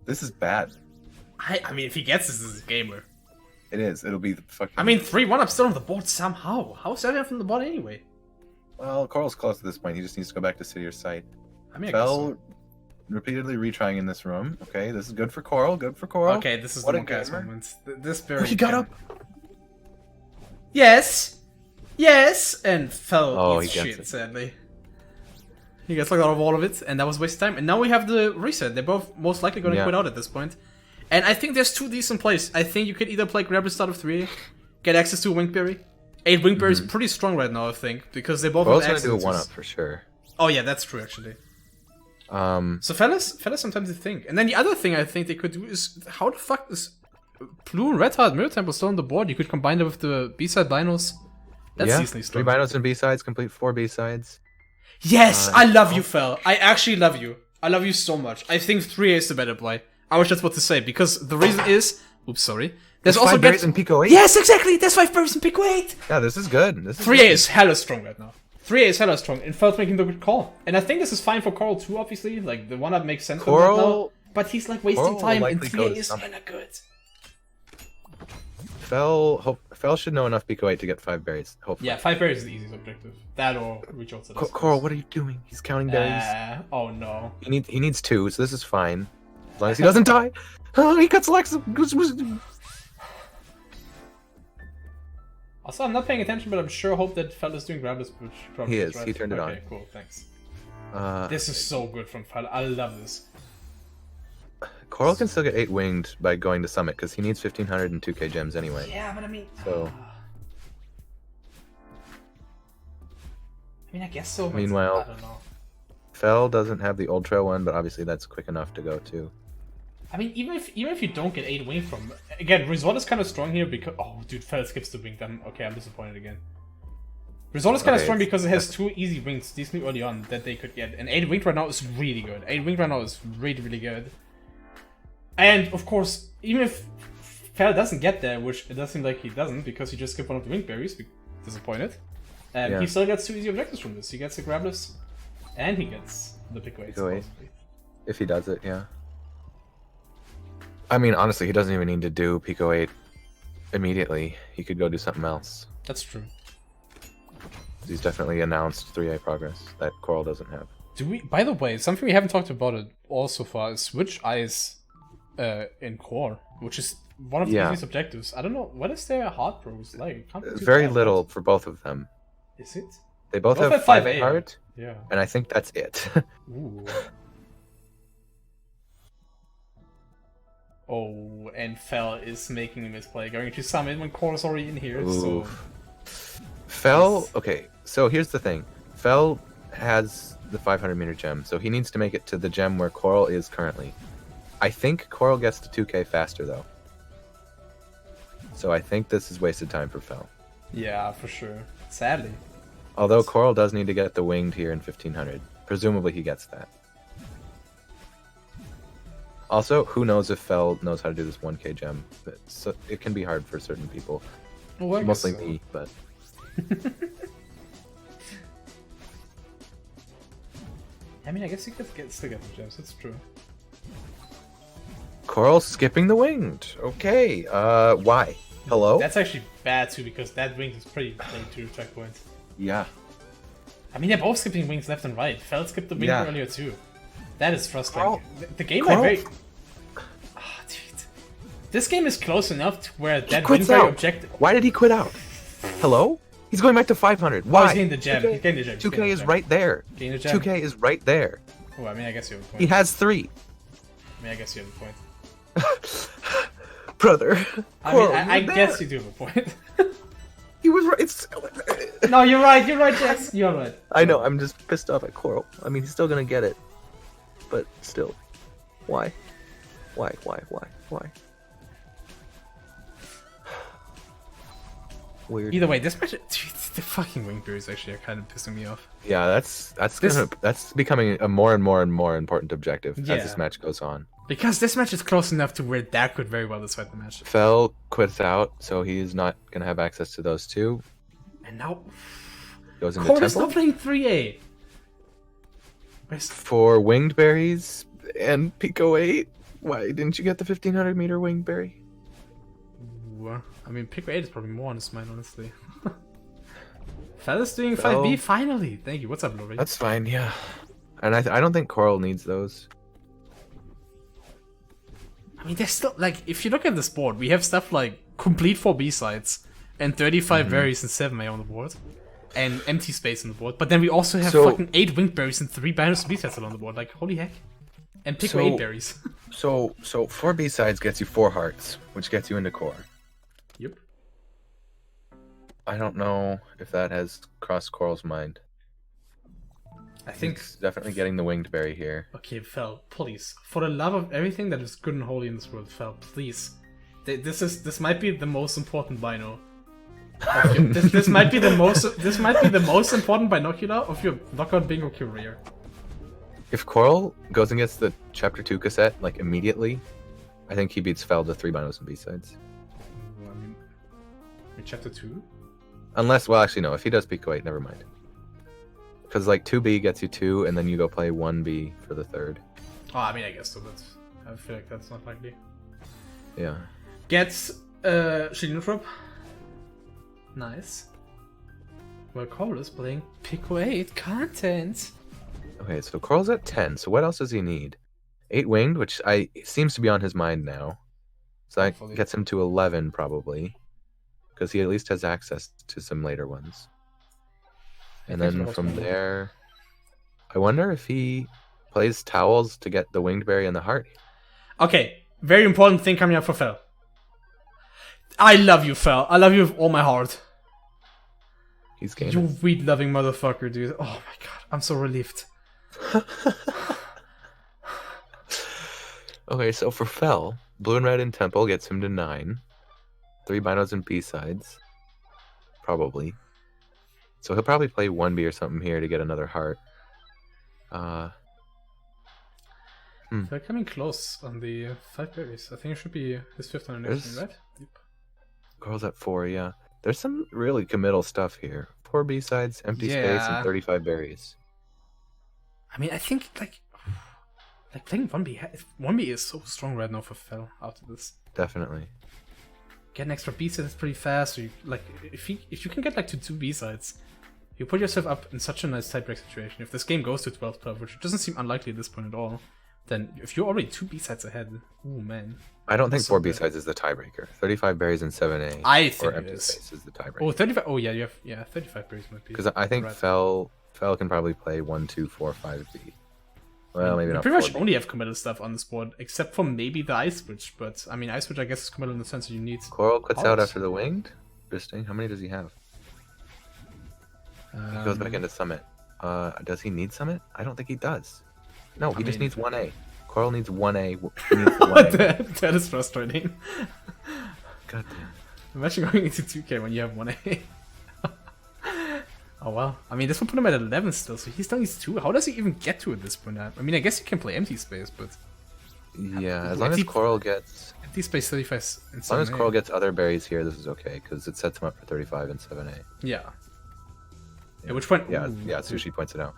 This is bad. I mean, if he gets this is a gamer. It is. It'll be the fucking... I mean, 3-1-up still on the board somehow. How is that from the board anyway? Well, Coral's close at this point. He just needs to go back to city or site. I mean, Fel repeatedly retrying in this room. Okay, this is good for Coral. Good for Coral. Okay, this is the one moment. This very... Oh, he got up! Yes! Yes! And Fel he eats gets shit, it. sadly. He gets locked out of all of it, and that was a waste of time. And now we have the reset. They're both most likely going to quit out at this point. And I think there's 2 decent plays. I think you could either play grab the start of 3, get access to a wingberry. 8 wingberry is pretty strong right now, I think, because they both have access to... We're also going to do a 1-up for sure. Oh yeah, that's true, actually. So fellas sometimes they think. And then the other thing I think they could do is, how the fuck is Blue and Red Heart Mirror Temple still on the board? You could combine it with the B-side binos. That's decently strong. 3 binos and B-sides, complete 4 B-sides. Yes, I love you, Fel. I actually love you. I love you so much. I think 3A is the better play. I was just about to say, because the reason is... Oops, sorry. There's also 5 berries in Pico 8? Yes, exactly! There's 5 berries in Pico 8! Yeah, this is good. 3A is hella strong right now. 3A is hella strong, and Fel's making the good call. And I think this is fine for Coral too, obviously. Like, the 1-up makes sense for him now. But he's like wasting time, and 3A is hella good. Fel should know enough Pico 8 to get 5 berries, hopefully. Yeah, 5 berries is the easiest objective. That or reach out to this. Coral, what are you doing? He's counting berries. Oh no. He needs 2, so this is fine. As long as he doesn't die. Oh, he cuts Alexa. Also, I'm not paying attention, but I'm sure hope that Fel is doing grab this push. He is. Right? He turned it on. Okay, cool. Thanks. This is so good from Fel. I love this. Coral can still get 8 winged by going to Summit because he needs 1500 and 2k gems anyway. Yeah, but I mean... So... I mean, I guess so, but meanwhile, I don't know. Fel doesn't have the Ultra one, but obviously that's quick enough to go to. I mean, even if you don't get 8 wing from... Again, Resort is kind of strong here because... Oh, dude, Fel skips the wing. Okay, I'm disappointed again. Resort is kind of strong because it has 2 easy wings decently early on that they could get. And 8 wing right now is really good. 8 wing right now is really, really good. And, of course, even if Fel doesn't get there, which it does seem like he doesn't because he just skipped one of the wing berries, disappointed, he still gets 2 easy objectives from this. He gets the Grabless, and he gets the Pico 8, supposedly. If he does it, yeah. I mean, honestly, he doesn't even need to do Pico 8 immediately. He could go do something else. That's true. He's definitely announced 3A progress that Coral doesn't have. By the way, something we haven't talked about it all so far is Switch Eyes in Core, which is one of the easiest objectives. I don't know, what is their heart progress like? Very little for both of them. Is it? They both have 5A heart, yeah. And I think that's it. Ooh. Oh, and Fel is making a misplay. Going to summon when Cora's already in here, so... Fel, okay, so here's the thing. Fel has the 500-meter gem, so he needs to make it to the gem where Coral is currently. I think Coral gets to 2k faster, though. So I think this is wasted time for Fel. Yeah, for sure. Sadly. Although Coral does need to get the winged here in 1500. Presumably he gets that. Also, who knows if Fel knows how to do this 1k gem. But so, it can be hard for certain people. Well, Mostly me, but... I mean, I guess you could still get the gems, that's true. Coral skipping the winged. Okay, why? Hello? That's actually bad too, because that wing is pretty late to checkpoint. Yeah. I mean, they're both skipping wings left and right. Fel skipped the wing earlier too. That is frustrating. Coral. The game might very... Ah, dude. This game is close enough to where that wing objective... Why did he quit out? Hello? He's going back to 500. Why? Oh, he's getting the gem. 2k is right there. 2k is right there. Oh, I mean, I guess you have a point. He has 3. I mean, I guess you have a point. Brother. I guess you do have a point. He was right. No, you're right, Jess. You're right. I know, I'm just pissed off at Coral. I mean, he's still gonna get it. But still. Why? Why? Weird. Either way, this match, dude, the fucking wing berries actually are kind of pissing me off. Yeah, that's becoming a more and more important objective as this match goes on. Because this match is close enough to where that could very well decide the match. Fel quits out, so he's not gonna have access to those two. And now goes into Cora's Temple not playing 3A. for winged berries and Pico 8. Why didn't you get the 1500-meter winged berry? I mean, Pico 8 is probably more on his mind, honestly. Fel is doing 5B finally. Thank you. What's up, Lori? That's fine, yeah. And I don't think Coral needs those. I mean, there's still, like, if you look at this board, we have stuff like complete 4 B-sides and 35 berries and 7A on the board. And empty space on the board. But then we also have fucking 8 winged berries and 3 banners and B-sides on the board. Like, holy heck. And Pico 8 berries. so 4 B-sides gets you 4 hearts, which gets you into core. Yep. I don't know if that has crossed Coral's mind. I think he's definitely getting the winged berry here. Okay, Fel, please, for the love of everything that is good and holy in this world, Fel, please. This might be the most important bino. This might be the most important binocular of your Lockout bingo career. If Coral goes and gets the Chapter 2 cassette like immediately, I think he beats Fel to 3 binos and B-sides. I mean, Chapter 2? Unless, well, actually no. If he does Pico 8, never mind. Because like 2B gets you 2, and then you go play 1B for the 3rd. Oh, I mean, I guess so, but I feel like that's not likely. Yeah. Gets Shilinotrop. Nice. Well, Coral is playing Pico 8 content. Okay, so Coral's at 10. So what else does he need? 8 winged, which seems to be on his mind now. So that gets him to 11 probably, because he at least has access to some later ones. And then from there, I wonder if he plays towels to get the winged berry and the heart. Okay, very important thing coming up for Fel. I love you, Fel. I love you with all my heart. He's gaining. You weed-loving motherfucker, dude. Oh my god, I'm so relieved. Okay, so for Fel, blue and red in Temple gets him to 9. 3 binos and B-sides. Probably. So he'll probably play 1B or something here to get another heart. They're coming close on the 5 berries. I think it should be his 5th on the next one, right? Yep. Girls at 4, yeah. There's some really committal stuff here. 4 B-sides, empty space, and 35 berries. I mean, I think, like playing 1B is so strong right now for Fel after this. Definitely. Get an extra B-side is pretty fast. So you, like, if you can get like to 2 B-sides, you put yourself up in such a nice tiebreak situation. If this game goes to 12-12, which doesn't seem unlikely at this point at all, then if you're already 2 B-sides ahead, ooh man. I don't think 4 B-sides is the tiebreaker. 35 berries and 7A. I think empty it is. Space is the tiebreaker. Oh, 35. Oh yeah, 35 berries might be. Because I think Fel can probably play 1, 2, 4, 5B. Well, maybe We not. pretty much 4B. only have committal stuff on this board, except for maybe the Ice Switch. But I mean, Ice Switch I guess is committal in the sense that you need. Coral quits out hearts. after the winged. Interesting. How many does he have? He goes back into Summit. Does he need Summit? I don't think he does. No, he just needs 1A. Coral needs 1A. He needs the 1A. that is frustrating. God damn. Imagine going into 2K when you have 1A. Oh well. I mean, this will put him at 11 still, so he still needs 2. How does he even get to it at this point? I mean, I guess you can play Empty Space, but... Yeah, as long as Coral gets... Empty Space 35 and As long as 7A. Coral gets other berries here, this is okay, because it sets him up for 35 and 7A. Yeah. At which point... Yeah, ooh, yeah, Sushi points it out.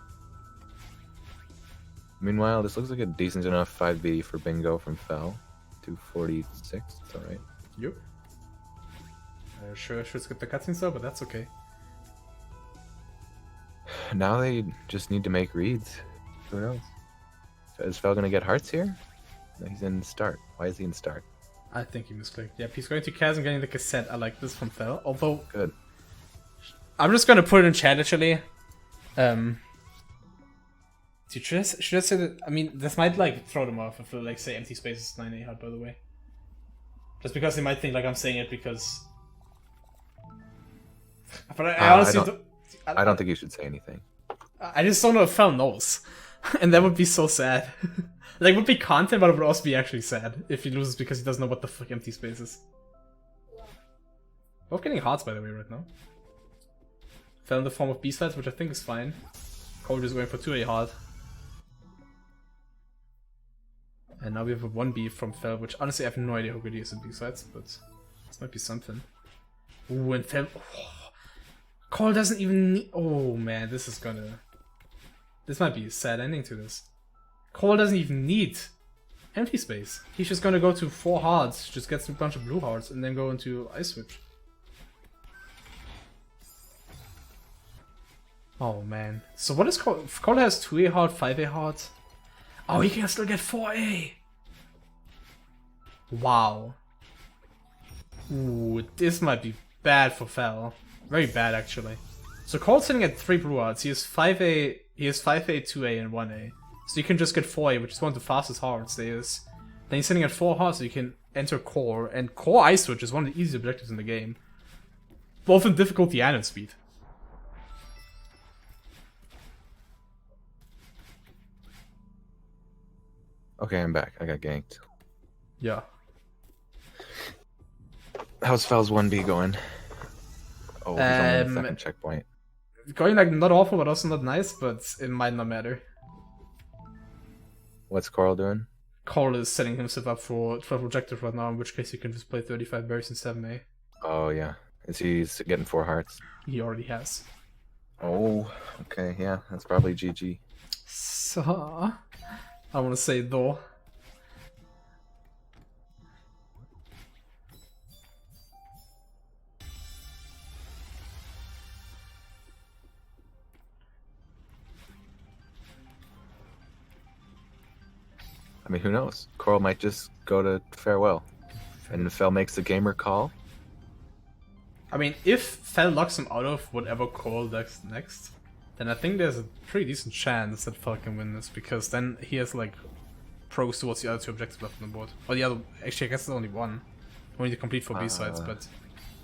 Meanwhile, this looks like a decent enough 5B for Bingo from Fell. 246, it's alright. Yep. Sure, should skip the cutscenes though, but that's okay. Now they just need to make reads. Who knows? Is Fell gonna get hearts here? No, he's in start. Why is he in start? I think he misclicked. Yep, he's going to Chasm getting the cassette. I like this from Fel. Although, Good. I'm just gonna put it in chat actually. Should I say that? I mean, this might like throw them off if they like say Empty Space is 9A hard, by the way. Just because they might think like I'm saying it because. But I honestly I don't think you should say anything. I just don't know if Fel knows. And that would be so sad. Like, it would be content, but it would also be actually sad if he loses because he doesn't know what the fuck Empty Space is. Both getting hearts, by the way, right now. Fell in the form of B-sides, which I think is fine. Cole just going for 2A hard. And now we have a 1B from Fell, which honestly I have no idea how good he is in B-sides, but this might be something. Ooh, and Fell... Oh. Cole doesn't even need... Oh man, this is gonna... This might be a sad ending to this. Cole doesn't even need Empty Space. He's just gonna go to 4 hearts, just gets a bunch of blue hearts, and then go into Ice Switch. Oh man. So what is Cole? Cole has 2A heart, 5A heart. Oh, he can still get 4A! Wow. Ooh, this might be bad for Fel. Very bad, actually. So Cole's sitting at 3 blue hearts. He has 5A, 2A, and 1A. So you can just get 4A, which is one of the fastest hearts there is. Then he's sitting at 4 hearts, so you can enter Core. And Core Ice Switch is one of the easiest objectives in the game. Both in difficulty and in speed. Okay, I'm back. I got ganked. Yeah. How's Fell's 1B going? Oh, he's only on the second checkpoint. Going like not awful, but also not nice, but it might not matter. What's Coral doing? Coral is setting himself up for 12 objective right now, in which case he can just play 35 berries in 7A. Oh, yeah. Is he getting 4 hearts? He already has. Oh, okay, yeah. That's probably GG. So, I want to say though. I mean, who knows? Coral might just go to farewell. And Fel makes the gamer call. I mean, if Fel locks him out of whatever Coral does next, then I think there's a pretty decent chance that Fel can win this, because then he has like pros towards the other 2 objectives left on the board. Or the other, actually I guess there's only one. Only to complete 4 B-sides, but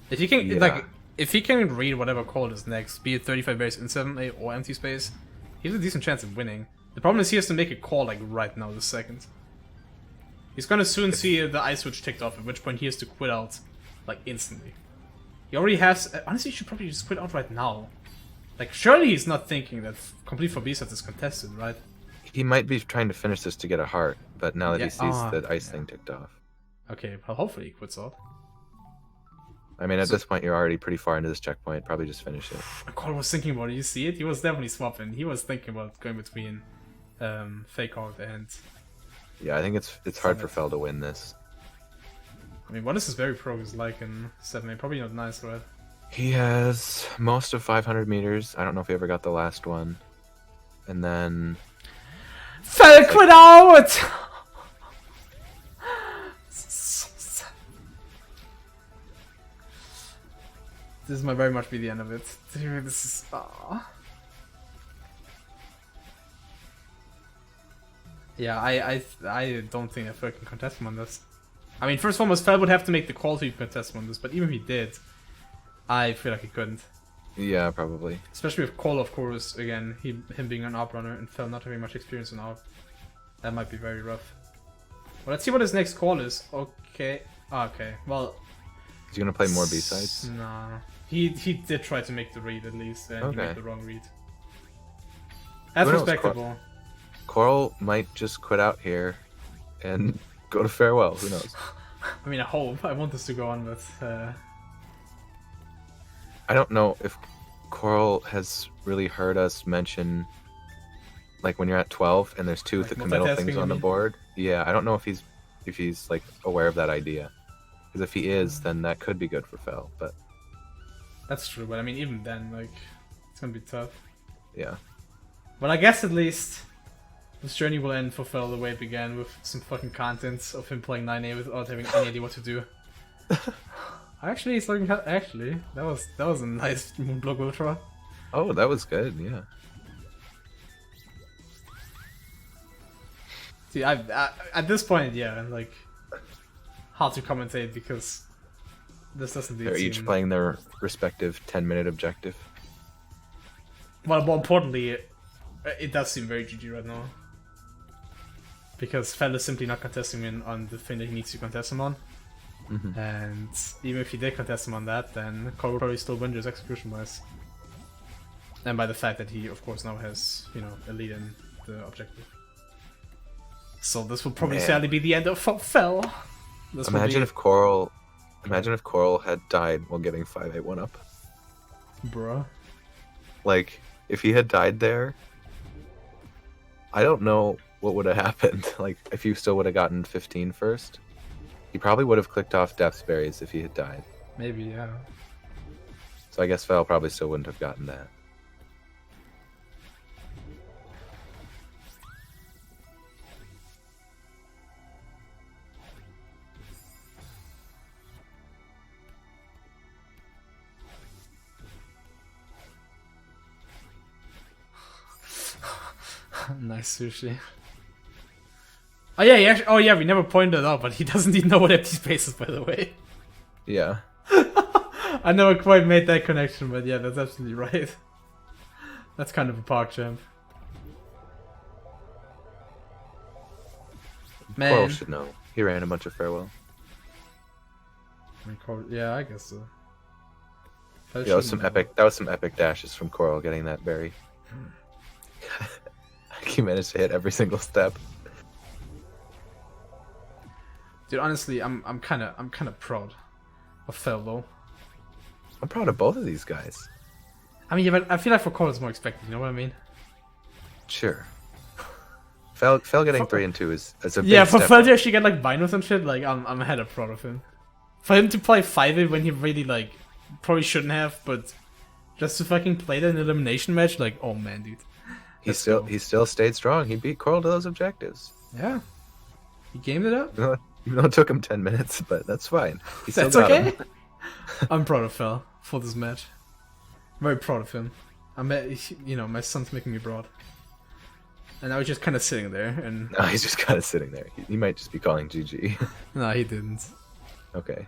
if he can like if he can read whatever Coral is next, be it 35 berries in 7A or Empty Space, he has a decent chance of winning. The problem is he has to make a call like right now this second. He's gonna soon see the Ice Switch ticked off, at which point he has to quit out like instantly. He already has... honestly, he should probably just quit out right now. Like, surely he's not thinking that complete for B-sets is contested, right? He might be trying to finish this to get a heart, but now that he sees that ice thing ticked off. Okay, well, hopefully he quits out. I mean, at this point, you're already pretty far into this checkpoint. Probably just finish it. Cole was thinking about it. You see it? He was definitely swapping. He was thinking about going between Fake Out and... Yeah, I think it's hard for Fel to win this. I mean, what is his very progress like in 7A? Probably not nice, right? He has most of 500 meters. I don't know if he ever got the last one. And then... Fel quit out! This might very much be the end of it. Dude, this is... Yeah, I don't think that Fel can contest him on this. I mean, first and foremost, Fel would have to make the call to contest him on this, but even if he did, I feel like he couldn't. Yeah, probably. Especially with Call, of course, again, him being an ARP runner and Fel not having much experience in ARP. That might be very rough. Well, let's see what his next call is. Okay. Okay, well... Is he gonna play more B-sides? Nah. He did try to make the read at least, and he made the wrong read. That's respectable. Coral might just quit out here and go to farewell. Who knows? I mean, I hope. I want this to go on, but... I don't know if Coral has really heard us mention, like, when you're at 12 and there's two like the committal things on the board. Yeah, I don't know if he's like aware of that idea. Because if he is, then that could be good for Fel. But that's true. But I mean, even then, like, it's gonna be tough. Yeah. But I guess at least this journey will end for Fel the way it began, with some fucking content of him playing 9A without having any idea what to do. Actually, it's looking. Actually, that was a nice Moonblock Ultra. Oh, that was good. Yeah. See, I at this point, yeah, like, hard to commentate because this doesn't. They're each playing their respective 10-minute objective. Well, more importantly, it does seem very GG right now. Because Fel is simply not contesting him on the thing that he needs to contest him on. Mm-hmm. And even if he did contest him on that, then Cole would probably still win just execution-wise. And by the fact that he, of course, now has, you know, a lead in the objective. So this will probably sadly be the end of Fel. Imagine if Coral had died while getting 5-8-1 up. Bruh. Like, if he had died there, I don't know what would have happened. Like, if you still would have gotten 15 first, he probably would have clicked off Death's Berries if he had died. Maybe, yeah. So I guess Fel probably still wouldn't have gotten that. Nice sushi. Oh yeah, actually, oh yeah, we never pointed it out, but he doesn't even know what empty space is, by the way. Yeah. I never quite made that connection, but yeah, that's absolutely right. That's kind of a park jump. Man. Coral should know. He ran a bunch of farewell. Yeah, I guess so. That was some epic dashes from Coral getting that berry. He managed to hit every single step. Dude, honestly, I'm kind of proud of Fel though. I'm proud of both of these guys. I mean, yeah, but I feel like for Coral it's more expected. You know what I mean? Sure. Fel getting 3 and 2 is a big yeah. For step Fel to actually get like Binos and shit, like I'm ahead of proud of him. For him to play 5 when he really like probably shouldn't have, but just to fucking play that in an elimination match, like, oh man, dude. He still stayed strong. He beat Coral to those objectives. Yeah. He gamed it up. Even though it took him 10 minutes, but that's fine. That's okay. I'm proud of Fel for this match. I'm very proud of him. You know, my son's making me proud. And I was just kind of sitting there, and no, he's just kind of sitting there. He might just be calling GG. No, he didn't. Okay.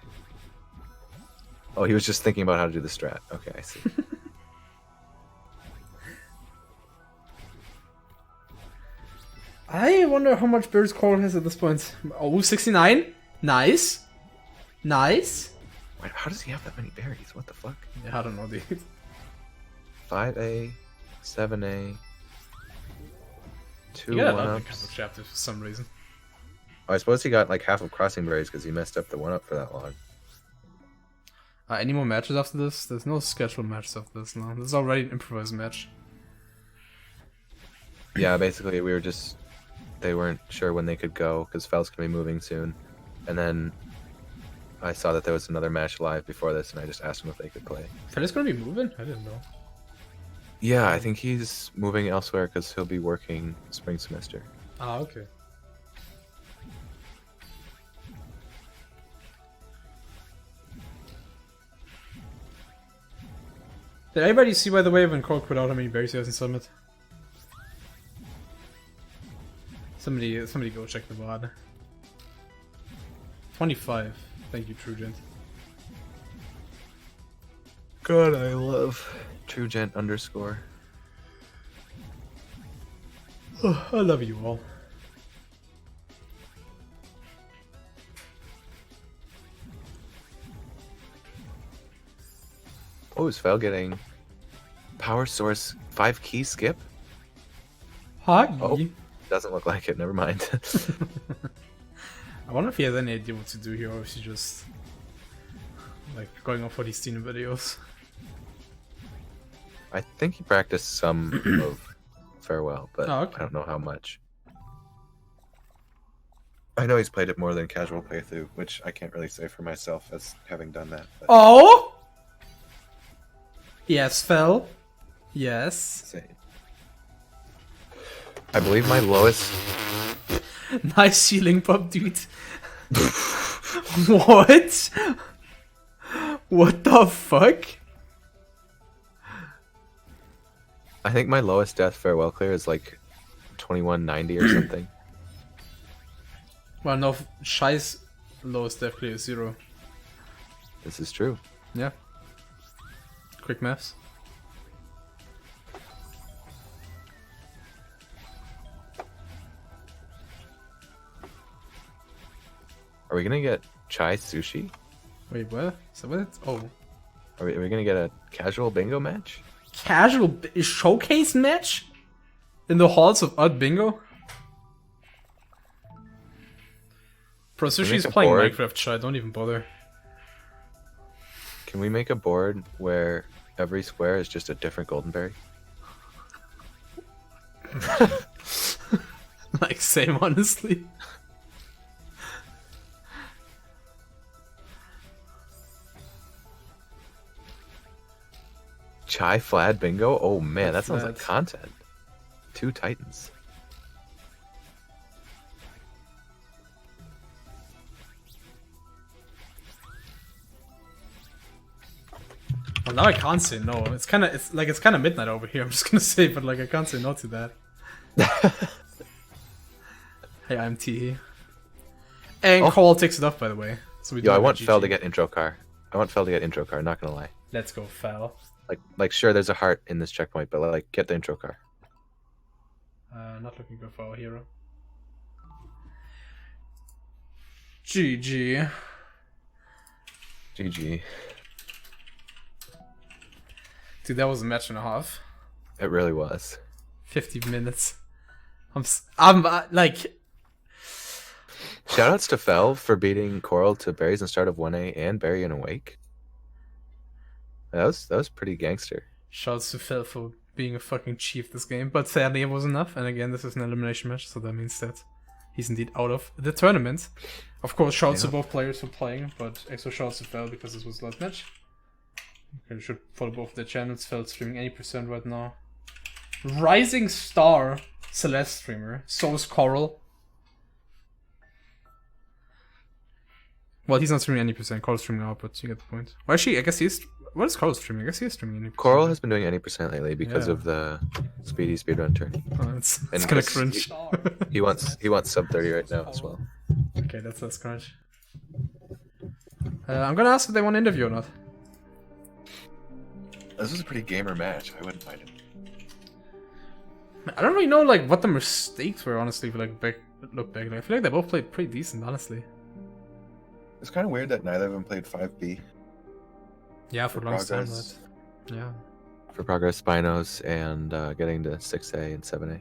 Oh, he was just thinking about how to do the strat. Okay, I see. I wonder how much Bear's Coral has at this point. Oh, 69? Nice. Nice. Wait, how does he have that many berries? What the fuck? Yeah, I don't know, dude. 5A, 7A, 2 He got 1-ups. another kind of chapter for some reason. Oh, I suppose he got like half of Crossing Berries because he messed up the 1-up for that long. Any more matches after this? There's no scheduled matches after this, no. This is already an improvised match. Yeah, basically they weren't sure when they could go because Fel's gonna be moving soon. And then I saw that there was another match live before this and I just asked them if they could play. Fel's gonna be moving? I didn't know. Yeah, I think he's moving elsewhere because he'll be working spring semester. Ah, okay. Did anybody see, by the way, when Cole quit out how many berries he has in Summit? Somebody go check the VOD. 25. Thank you, Trugent. God, I love Trugent _. Oh, I love you all. Oh, is Fel getting power source 5 key skip? Hi. Oh, doesn't look like it. Never mind. I wonder if he has any idea what to do here, or if he's just like going off for these Steam videos. I think he practiced some of Farewell, but Oh, okay. I don't know how much. I know he's played it more than casual playthrough, which I can't really say for myself as having done that. But... Oh! Yes, Fel. Yes. I believe my lowest... Nice ceiling pop, dude. What? What the fuck? I think my lowest death Farewell clear is like 2190 or something. Well, no, Shai's lowest death clear is 0. This is true. Yeah. Quick maths. Are we gonna get chai sushi? Wait, what? So what? Oh. Are we gonna get a casual bingo match? Casual showcase match? In the halls of Odd Bingo? Pro Sushi's playing Minecraft, Chai, don't even bother. Can we make a board where every square is just a different goldenberry? Like, same, honestly. Chai Flad bingo? Oh man, that sounds like Flad. content. 2 titans. Well, now I can't say no. It's kind of midnight over here. I'm just gonna say, but like I can't say no to that. Hey, I'm T. And Cole takes it off, by the way. So we. Yo, I want Fel to get intro car. I want Fel to get intro car. Not gonna lie. Let's go, Fel. Like, sure, there's a heart in this checkpoint, but like, get the intro car. Not looking good for our hero. GG. GG. Dude, that was a match and a half. It really was. 50 minutes. I'm like. Shoutouts to Fel for beating Coral to berries in start of 1A and Berry in Awake. That was pretty gangster. Shouts to Fel for being a fucking chief this game, but sadly it was enough. And again, this is an elimination match, so that means that he's indeed out of the tournament. Of course, shouts to both players for playing, but extra shouts to Fel because this was the last match. You should follow both their channels. Fel streaming 80% right now. Rising Star Celeste streamer. So is Coral. Well, he's not streaming 80%. Coral's streaming out, but you get the point. Well, actually, I guess he's. What is Coral streaming? I guess he's streaming 80%. Coral has been doing 80% lately because of the speedy speedrun tourney. Oh, it's kind of cringe. He wants sub 30 right now as well. Okay, that's less cringe. I'm gonna ask if they want to interview or not. This was a pretty gamer match. I wouldn't mind it. I don't really know like what the mistakes were, honestly. If like look back, like, I feel like they both played pretty decent, honestly. It's kind of weird that neither of them played 5B. Yeah, for long time, but yeah. For progress, Spinos, and getting to 6A and 7A.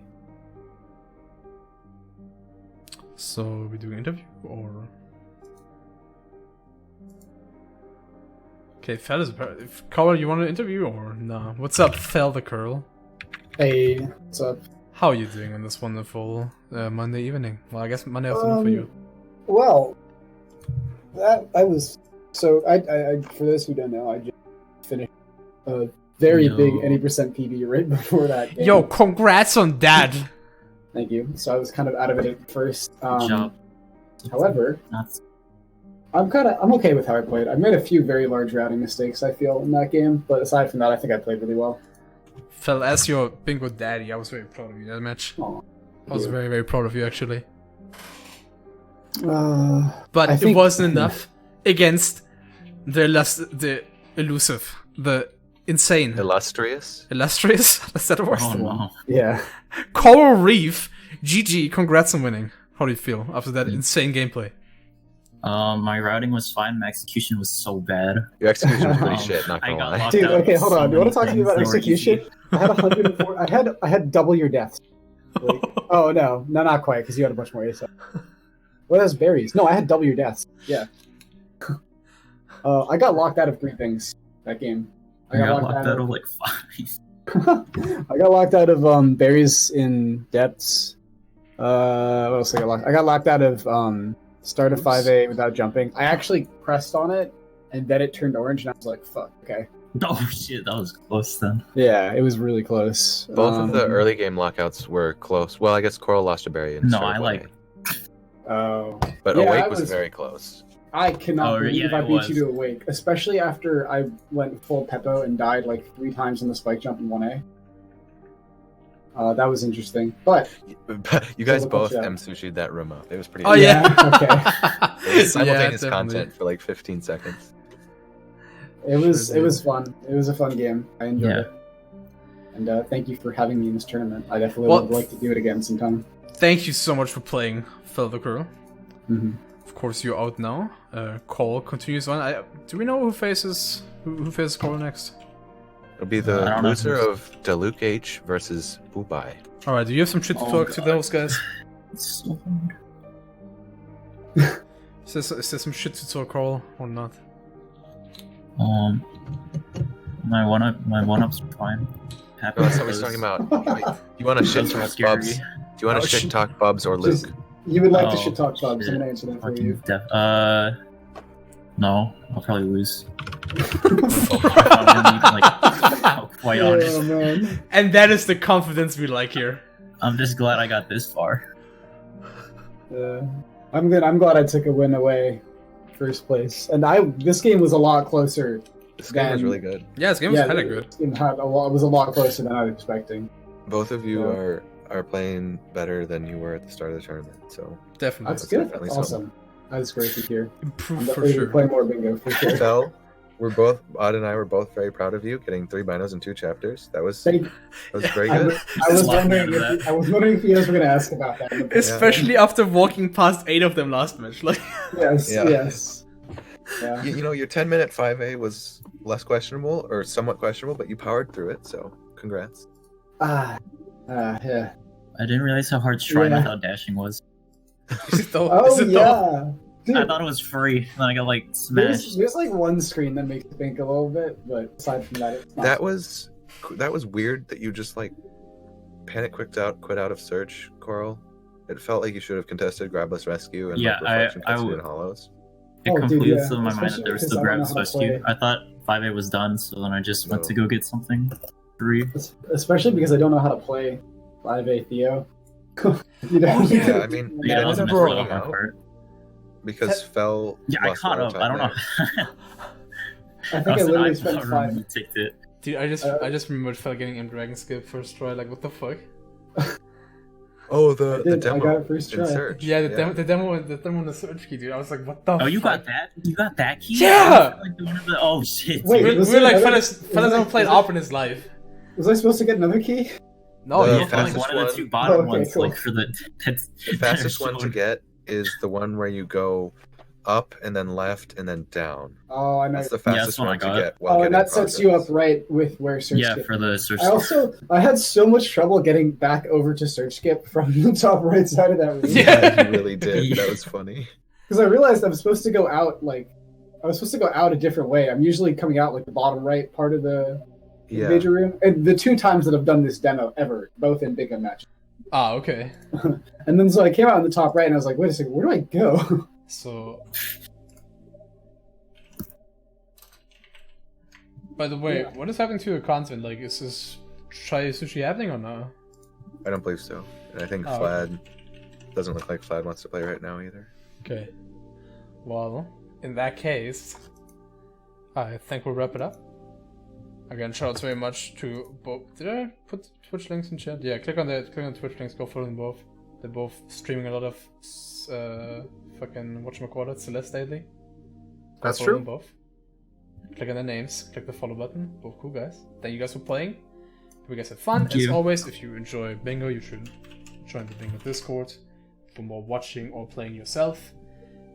So are we doing an interview or? Okay, Fel is. If Coral, you want to interview or no? What's up, Fel the Curl? Hey, what's up? How are you doing on this wonderful Monday evening? Well, I guess Monday afternoon for you. Well, I was so I for those who don't know, I just finished a very big 80% PB right before that game. Yo, congrats on that! Thank you. So I was kind of out of it at first. Good job. However, I'm okay with how I played. I made a few very large routing mistakes, I feel, in that game, but aside from that, I think I played really well. Fel, as your bingo daddy, I was very proud of you that match. Aw. I was very, very proud of you, actually. I It think- wasn't enough against the elusive, the insane, Illustrious. illustrious. Is that a word? Oh no. Yeah. Coral Reef. GG. Congrats on winning. How do you feel after that insane gameplay? My routing was fine. My execution was so bad. Your execution was pretty Um, shit. Not I gonna got lie. locked Dude, out okay, of hold so on. You want to many talk to me about things that were execution? easy. I had 104. I had double your deaths. Like, oh no, not quite, because you had a bunch more ASAP. Well, that's berries. No, I had double your deaths. Yeah. I got locked out of 3 things that game. I got locked out of like 5. I got locked out of berries in depths. What else I got locked? I got locked out of start of 5A without jumping. I actually pressed on it, and then it turned orange, and I was like, "Fuck, okay." Oh shit, that was close then. Yeah, it was really close. Both of the early game lockouts were close. Well, I guess Coral lost a berry. In No, start I of like. 1A. Oh, But yeah, Awake I was very close. I cannot Oh, believe yeah, I it beat was. you to Awake, especially after I went full Peppo and died like 3 times on the spike jump in 1A. That was interesting, but You guys So both yeah. sushi'd that room up. It was pretty. Oh yeah. okay. It was simultaneous Yeah, definitely. content for like 15 seconds. It was Sure did. fun. It was a fun game. I enjoyed Yeah. it, and thank you for having me in this tournament. I definitely Well, would like to do it again sometime. Thank you so much for playing Fell the Crew. Mhm. Of course, you're out now. Cole continues on. Do we know who faces Cole next? It'll be I the don't know loser who's- of Daluk H versus Ubai. All right. Do you have some shit to Oh, talk to God. those guys? It's so hard. Is there some shit to talk, Cole, or not? My one-up's fine. Happy No, that's what with we're talking those. about. Wait, you want to shit Those were talk scary. Bubs? Do you want Oh, to shit shit. talk Bubs or Luke? Just- You would like to Oh, shit talk Bubs. I'm shit. gonna answer that for Fucking you. No, I'll probably lose. I'm quite honest. Oh man. And that is the confidence we like here. I'm just glad I got this far. I'm good. I'm glad I took a win away, first place, and this game was a lot closer. This game was Then- really good. Yeah, this game was hella good. It was a lot closer than I was expecting. Both of you Yeah. are playing better than you were at the start of the tournament. So Definitely. That's good. definitely That's awesome. That's great to hear. I'm Improved for definitely sure. play more bingo for sure. Fel, Odd and I were both very proud of you getting 3 binos in 2 chapters. That was Thank- very I good. was, I was Laughing wondering. at If, I was wondering if you guys were gonna ask about that. Especially after walking past 8 of them last match. Like, Yes. Yeah. Yes. Yeah. You know, your 10-minute 5A was less questionable or somewhat questionable, but you powered through it. So congrats. Yeah. I didn't realize how hard shrine Yeah. without dashing was. is it though? Oh Is it though? yeah. Dude, I thought it was free, and then I got like smashed. there's like one screen that makes you think a little bit, but aside from that, it's not. That was weird that you just like panic quit out of search, Coral. It felt like you should have contested Grabless Rescue and Yeah, like, Reflection I Custody and Hollows. It Oh, dude, completely yeah. slipped my mind that Especially there was because still I don't know grabs how to rescue. play. I thought 5A was done, so then I just went No. to go get something. 3. Especially because I don't know how to play 5A Theo. You know? Yeah, I mean, Yeah, that was ended a up bro. working out part. because Fel. Yeah, I lost a caught lot up. of I don't know. time I think I literally spent remember 5. when you ticked it. Dude, I just Uh, remembered Fel getting M Dragon Skip first try. Like, what the fuck? there. Oh, I the did. demo I got it first in try. Search. Yeah, the demo on the search key, dude. I was like, what the? Oh, you fuck? got that? You got that key? Yeah! Like one of the, oh shit. Wait, We're was like, there another- fellas was haven't played there- ARP in his life. Was I supposed to get another key? No, The you You found like fastest one of the one- 2 bottom Okay, ones, cool. like for the that's The fastest one to get is the one where you go up and then left and then down. Oh, I know. That's the Yeah, that's fastest one I one to got. get. While Oh, getting and that sets you progress. up right with where search Yeah, skip. for the search. I had so much trouble getting back over to search skip from the top right side of that room. Yeah. You really did. Yeah. That was funny. Because I realized I'm supposed to go out a different way. I'm usually coming out like the bottom right part of the Yeah. major room. And the 2 times that I've done this demo ever, both in big gun matches. Ah, okay. And then so I came out in the top right and I was like, wait a second, where do I go? So, by the way, Yeah. what is happening to your content? Like, is this try sushi happening or no? I don't believe so. And I think Oh, Flad doesn't look like Flad wants to play right now either. Okay. Well, in that case, I think we'll wrap it up. Again, shoutouts very much to both. Did I put Twitch links in chat? Yeah, click on the Twitch links. Go follow them both. They're both streaming a lot of fucking whatchamacallit, Celeste lately. That's Follow true. them both. Click on their names. Click the follow button. Both cool guys. Thank you guys for playing. Hope you guys had fun. Thank As you. always, if you enjoy bingo, you should join the bingo Discord for more watching or playing yourself.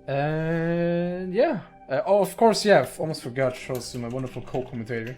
And yeah. Oh, of course, yeah. I almost forgot. Shows to my wonderful co-commentator.